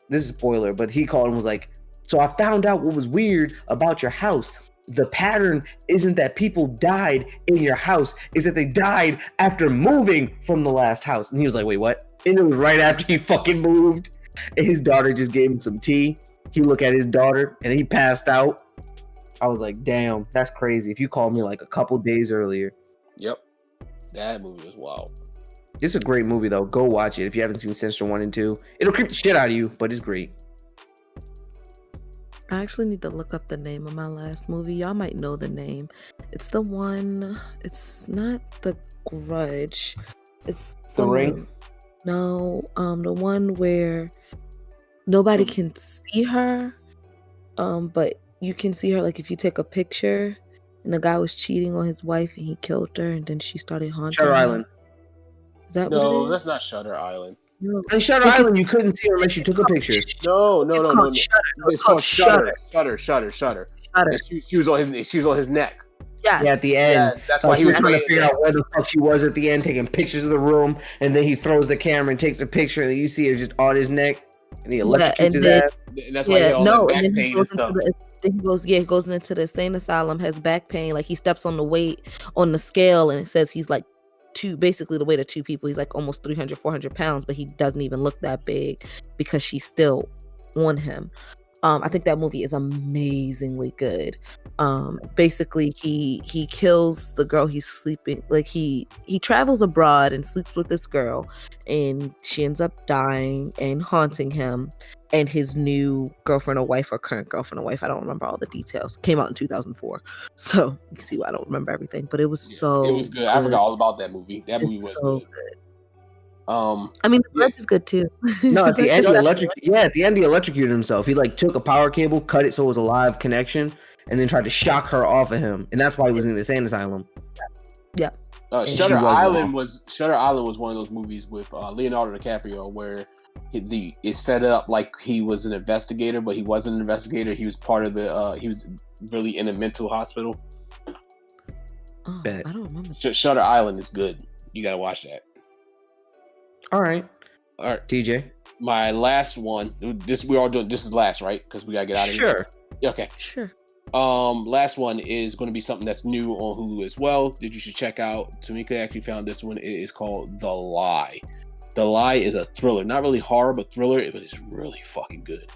is a spoiler, but he called and was like, so I found out what was weird about your house. The pattern isn't that people died in your house. It's that they died after moving from the last house. And he was like, wait, what? And it was right after he fucking moved. And his daughter just gave him some tea. He looked at his daughter and he passed out. I was like, damn, that's crazy. If you called me like a couple days earlier. Yep. That movie was wild. It's a great movie, though. Go watch it if you haven't seen Sinister 1 and 2. It'll creep the shit out of you, but it's great. I actually need to look up the name of my last movie. Y'all might know the name. It's the one... It's not The Grudge. It's... The Ring? No, the one where nobody can see her, but... You can see her, like, if you take a picture and the guy was cheating on his wife and he killed her and then she started haunting Shutter him. Island. Is that what it is? No, that's not Shutter Island. No. In Shutter Island, you couldn't see her unless you took a picture. No. It's called Shutter. Shutter. She was on his neck. Yes. Yeah, at the end. Yes, that's why he was trying to figure out where the fuck she was at the end, taking pictures of the room, and then he throws the camera and takes a picture, and then you see her just on his neck, and he electrocutes his ass. And that's why he had all that back and then pain and stuff. He goes into the insane asylum, has back pain, like he steps on the weight on the scale and it says he's like basically the weight of two people. He's like almost 300, 400 pounds, but he doesn't even look that big because she's still on him. I think that movie is amazingly good. Basically he kills the girl he's sleeping, like he travels abroad and sleeps with this girl and she ends up dying and haunting him and his new girlfriend or wife or current girlfriend or wife. I don't remember all the details. Came out in 2004. So you can see why I don't remember everything, but it was It was good. I forgot all about that movie. That movie was so good. I mean, The Grudge is good too. No, at the end he electrocuted himself. He like took a power cable, cut it so it was a live connection, and then tried to shock her off of him. And that's why he was in the insane asylum. Yeah. Shutter Island was one of those movies with Leonardo DiCaprio where it set up like he was an investigator, but he wasn't an investigator. He was part of he was really in a mental hospital. Oh, I don't remember. Shutter Island is good. You gotta watch that. All right, TJ. My last one. This is last, right? Because we gotta get out of here. Sure. Okay. Sure. Last one is going to be something that's new on Hulu as well that you should check out. Tamika actually found this one. It is called The Lie. The Lie is a thriller, not really horror, but thriller. But it's really fucking good.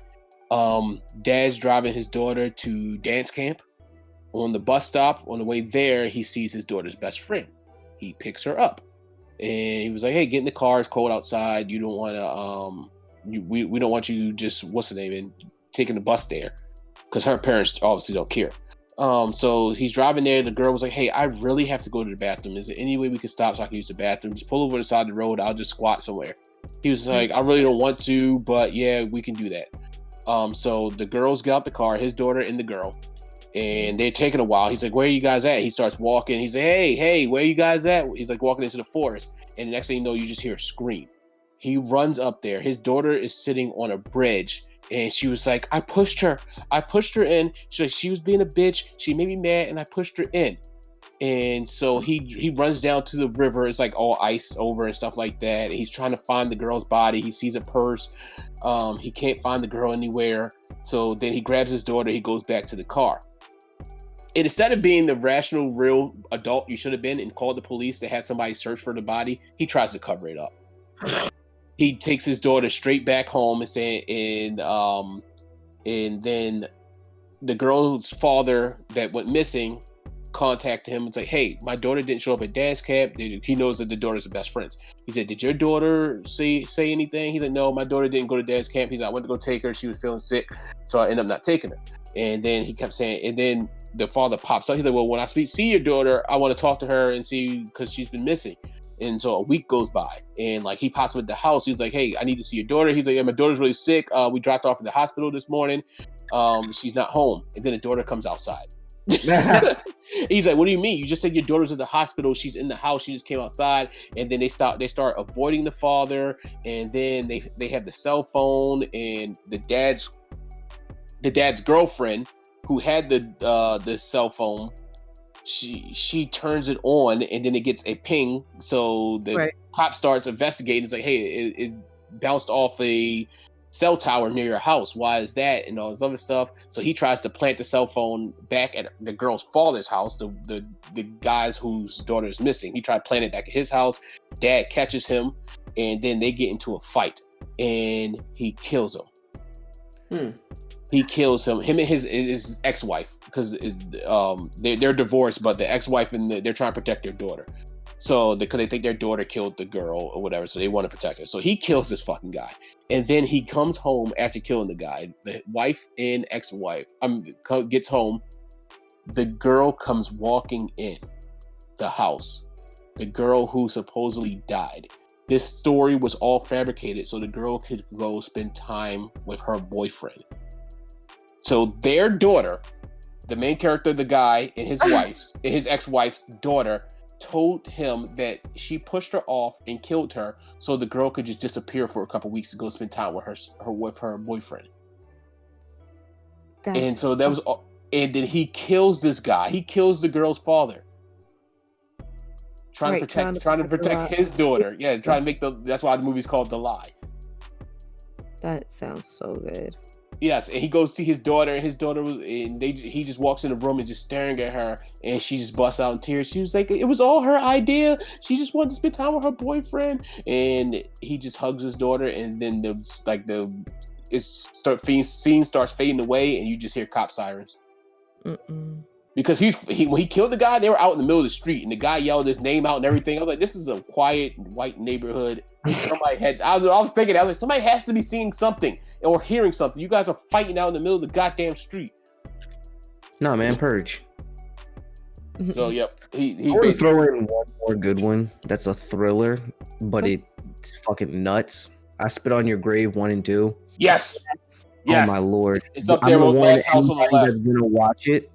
Dad's driving his daughter to dance camp. On the bus stop, on the way there, he sees his daughter's best friend. He picks her up, and he was like, "Hey, get in the car. It's cold outside. You don't want to. We don't want you just what's the name and taking the bus there." Because her parents obviously don't care. So he's driving there. The girl was like, "Hey, I really have to go to the bathroom. Is there any way we can stop so I can use the bathroom? Just pull over to the side of the road. I'll just squat somewhere." He was like, "I really don't want to, but yeah, we can do that." So the girls get out the car, his daughter and the girl, and they're taking a while. He's like, "Where are you guys at?" He starts walking. He's like, Hey, where are you guys at?" He's like walking into the forest. And the next thing you know, you just hear a scream. He runs up there. His daughter is sitting on a bridge And she was like, I pushed her in. She was being a bitch. She made me mad, and I pushed her in. And so he runs down to the river. It's like all ice over and stuff like that. And he's trying to find the girl's body. He sees a purse. He can't find the girl anywhere. So then he grabs his daughter. He goes back to the car. And instead of being the rational, real adult you should have been and called the police to have somebody search for the body, he tries to cover it up. He takes his daughter straight back home and then the girl's father that went missing contacted him and say, hey, my daughter didn't show up at dad's camp. He knows that the daughters are best friends. He said, did your daughter say anything? He's like, no, my daughter didn't go to dad's camp. He's like, I went to go take her. She was feeling sick, so I ended up not taking her. And then he kept saying, and then the father pops up. He's like, well, when I see your daughter, I want to talk to her and see, because she's been missing. And so a week goes by, and like he pops up at the house. He's like, hey, I need to see your daughter. He's like, yeah, my daughter's really sick. We dropped her off at the hospital this morning. She's not home. And then the daughter comes outside. He's like, what do you mean? You just said your daughter's at the hospital. She's in the house. She just came outside. And then they start avoiding the father. And then they have the cell phone, and the dad's girlfriend, who had the cell phone, she turns it on, and then it gets a ping. So the cop starts investigating. It's like, hey, it bounced off a cell tower near your house. Why is that? And all this other stuff. So he tries to plant the cell phone back at the girl's father's house, the guys whose daughter is missing. He tried to plant it back at his house. Dad catches him, and then they get into a fight, and he kills him. He kills him and his ex-wife, because they're divorced, but the ex-wife and they're trying to protect their daughter. So because they think their daughter killed the girl or whatever, so they want to protect her. So he kills this fucking guy, and then he comes home after killing the guy. The wife and ex-wife gets home. The girl comes walking in the house. The girl who supposedly died. This story was all fabricated so the girl could go spend time with her boyfriend. So their daughter, the main character, the guy, and his ex-wife's daughter, told him that she pushed her off and killed her so the girl could just disappear for a couple weeks to go spend time with her boyfriend. And so that was all. And then he kills this guy. He kills the girl's father. Trying to protect his daughter. Yeah, trying to make that's why the movie's called The Lie. That sounds so good. Yes, and he goes to his daughter, and his daughter he just walks in the room and just staring at her, and she just busts out in tears. She was like, it was all her idea. She just wanted to spend time with her boyfriend. And he just hugs his daughter, and then scene starts fading away, and you just hear cop sirens. Because when he killed the guy, they were out in the middle of the street, and the guy yelled his name out and everything. I was like, this is a quiet white neighborhood. I was thinking, somebody has to be seeing something or hearing something. You guys are fighting out in the middle of the goddamn street. No, man, Purge. So, yep. He would throw in one more good one. That's a thriller, but it's fucking nuts. I Spit on Your Grave 1 and 2. Yes. Oh my lord! It's up there with Last House on the Left. That's gonna watch it.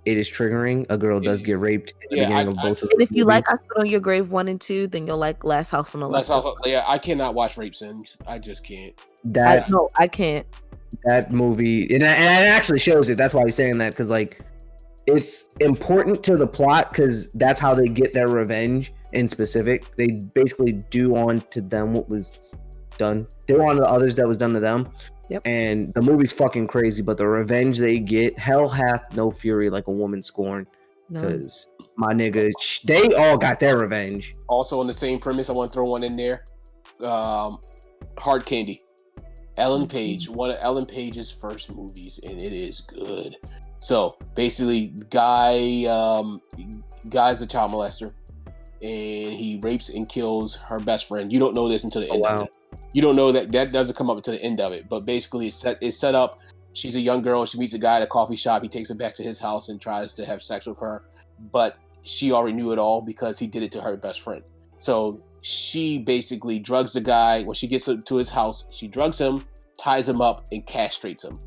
It is triggering. A girl does get raped in the beginning of both of them. And if you like I Spit on Your Grave 1 and 2, then you'll like Last House on the Left. Yeah, I cannot watch rape scenes. I just can't. I can't. That movie, and it actually shows it. That's why he's saying that, because like it's important to the plot, because that's how they get their revenge. In specific, they basically do on to them what was done. They do on to others that was done to them. Yep. And the movie's fucking crazy, but the revenge they get, hell hath no fury like a woman scorned. Because my nigga, they all got their revenge. Also on the same premise, I want to throw one in there. Hard Candy. Ellen Page, one of Ellen Page's first movies, and it is good. So basically, guy's a child molester, and he rapes and kills her best friend. You don't know this until the end of it. You don't know that doesn't come up until the end of it. But basically, it's set up. She's a young girl. She meets a guy at a coffee shop. He takes her back to his house and tries to have sex with her. But she already knew it all because he did it to her best friend. So she basically drugs the guy. When she gets to his house, she drugs him, ties him up, and castrates him.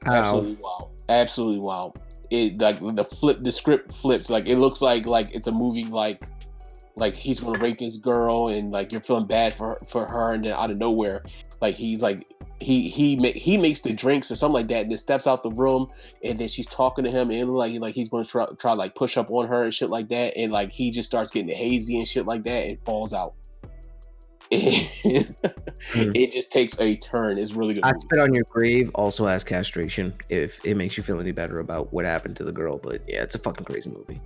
Absolutely wild. Absolutely wild. It like the script flips. Like it looks like it's a movie like like he's gonna rape this girl, and like you're feeling bad for her, and then out of nowhere, like he's like he makes the drinks or something like that, and then steps out the room, and then she's talking to him, and like he's gonna try like push up on her and shit like that, and like he just starts getting hazy and shit like that, and falls out. It just takes a turn. It's really good. I Spit on Your Grave also has castration, if it makes you feel any better about what happened to the girl. But yeah, it's a fucking crazy movie.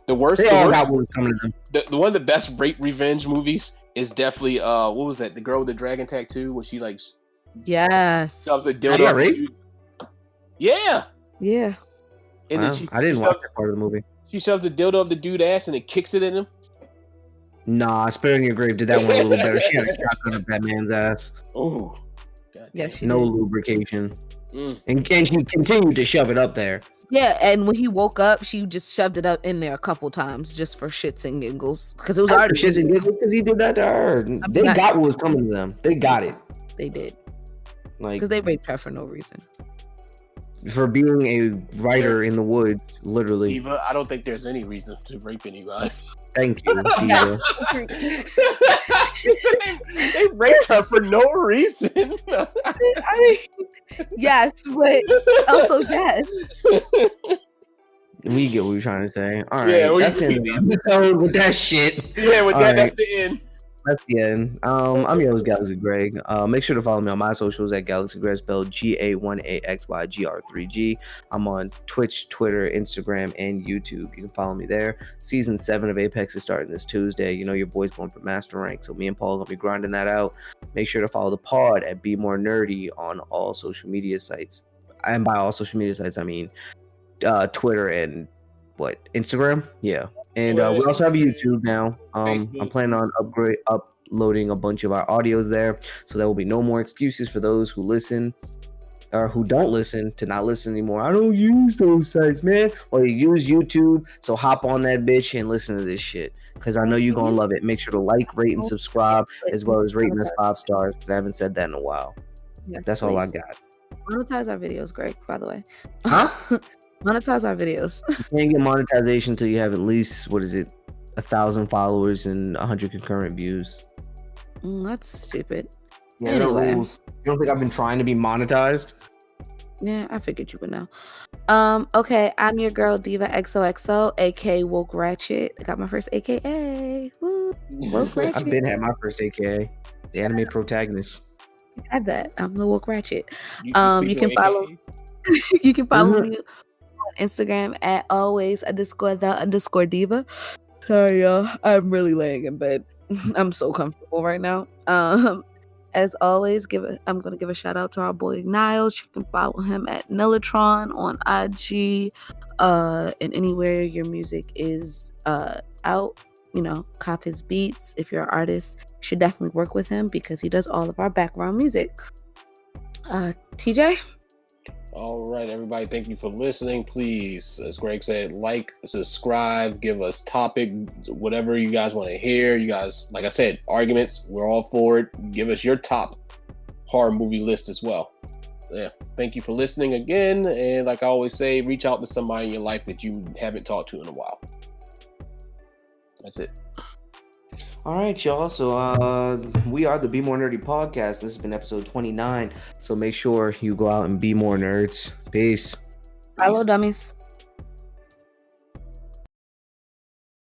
The worst. They all got what was coming to them. The one of the best rape revenge movies is definitely what was that? The girl with the dragon tattoo, where she like yes, shoves a dildo. Raped? Yeah. And wow. then I didn't watch that part of the movie. She shoves a dildo up the dude's ass and then kicks it in him. Nah, Spit on Your Grave did that one a little better. She had a shotgun up that man's ass. Oh, yeah, she no did. lubrication, and she continued to shove it up there. Yeah, and when he woke up, she just shoved it up in there a couple times just for shits and giggles, because it was already shits and giggles because he did that to her. They got what was coming to them. They got it. They did, like because they raped her for no reason. For being a writer in the woods, literally. Diva, I don't think there's any reason to rape anybody. Thank you, Diva. They raped her for no reason. I mean, yes, but also yes. We get what you're trying to say. All right, Yeah, that's the end of the episode with that shit. Yeah, with All that, right. that's the end. That's the end. I'm your host, Galaxy Greg. Make sure to follow me on my socials at Galaxy Greg, spelled GA1AXYGR3G. I'm on Twitch, Twitter, Instagram, and YouTube. You can follow me there. Season 7 of Apex is starting this Tuesday. You know your boy's going for Master Rank, so me and Paul are gonna be grinding that out. Make sure to follow the pod at Be More Nerdy on all social media sites. And by all social media sites, I mean Twitter and Instagram? Yeah. And we also have YouTube now. I'm planning on uploading a bunch of our audios there, so there will be no more excuses for those who listen or who don't listen to not listen anymore. I don't use those sites, man. Well, you use YouTube, so hop on that bitch and listen to this shit, because I know you're gonna love it. Make sure to like, rate, and subscribe, as well as rating us 5 stars, because I haven't said that in a while. Yes, that's all I got. Monetize our videos, Greg, by the way. Huh? Monetize our videos. You can't get monetization until you have at least 1,000 followers and 100 concurrent views. That's stupid. Yeah, anyway. rules. You don't think I've been trying to be monetized? Yeah, I figured you would know. Okay, I'm your girl Diva XOXO, aka Woke Ratchet. I got my first AKA. Woo. Woke Ratchet. I've been had my first AKA, the anime protagonist. I had that. I'm the Woke Ratchet. You can follow. You can follow Mhm. me on Instagram at always_the_diva. Sorry, y'all. I'm really laying in bed. I'm so comfortable right now. As always, I'm gonna give a shout out to our boy Niles. You can follow him at Nillatron on IG, and anywhere your music is out. You know, cop his beats. If you're an artist, you should definitely work with him because he does all of our background music. TJ? All right, everybody, thank you for listening. Please, as Greg said, like, subscribe, give us topic, whatever you guys want to hear. You guys, like I said, arguments, we're all for it. Give us your top horror movie list as well. Yeah, thank you for listening again. And like I always say, reach out to somebody in your life that you haven't talked to in a while. That's it. All right, y'all. So we are the Be More Nerdy podcast. This has been episode 29. So make sure you go out and be more nerds. Peace. Hello, dummies.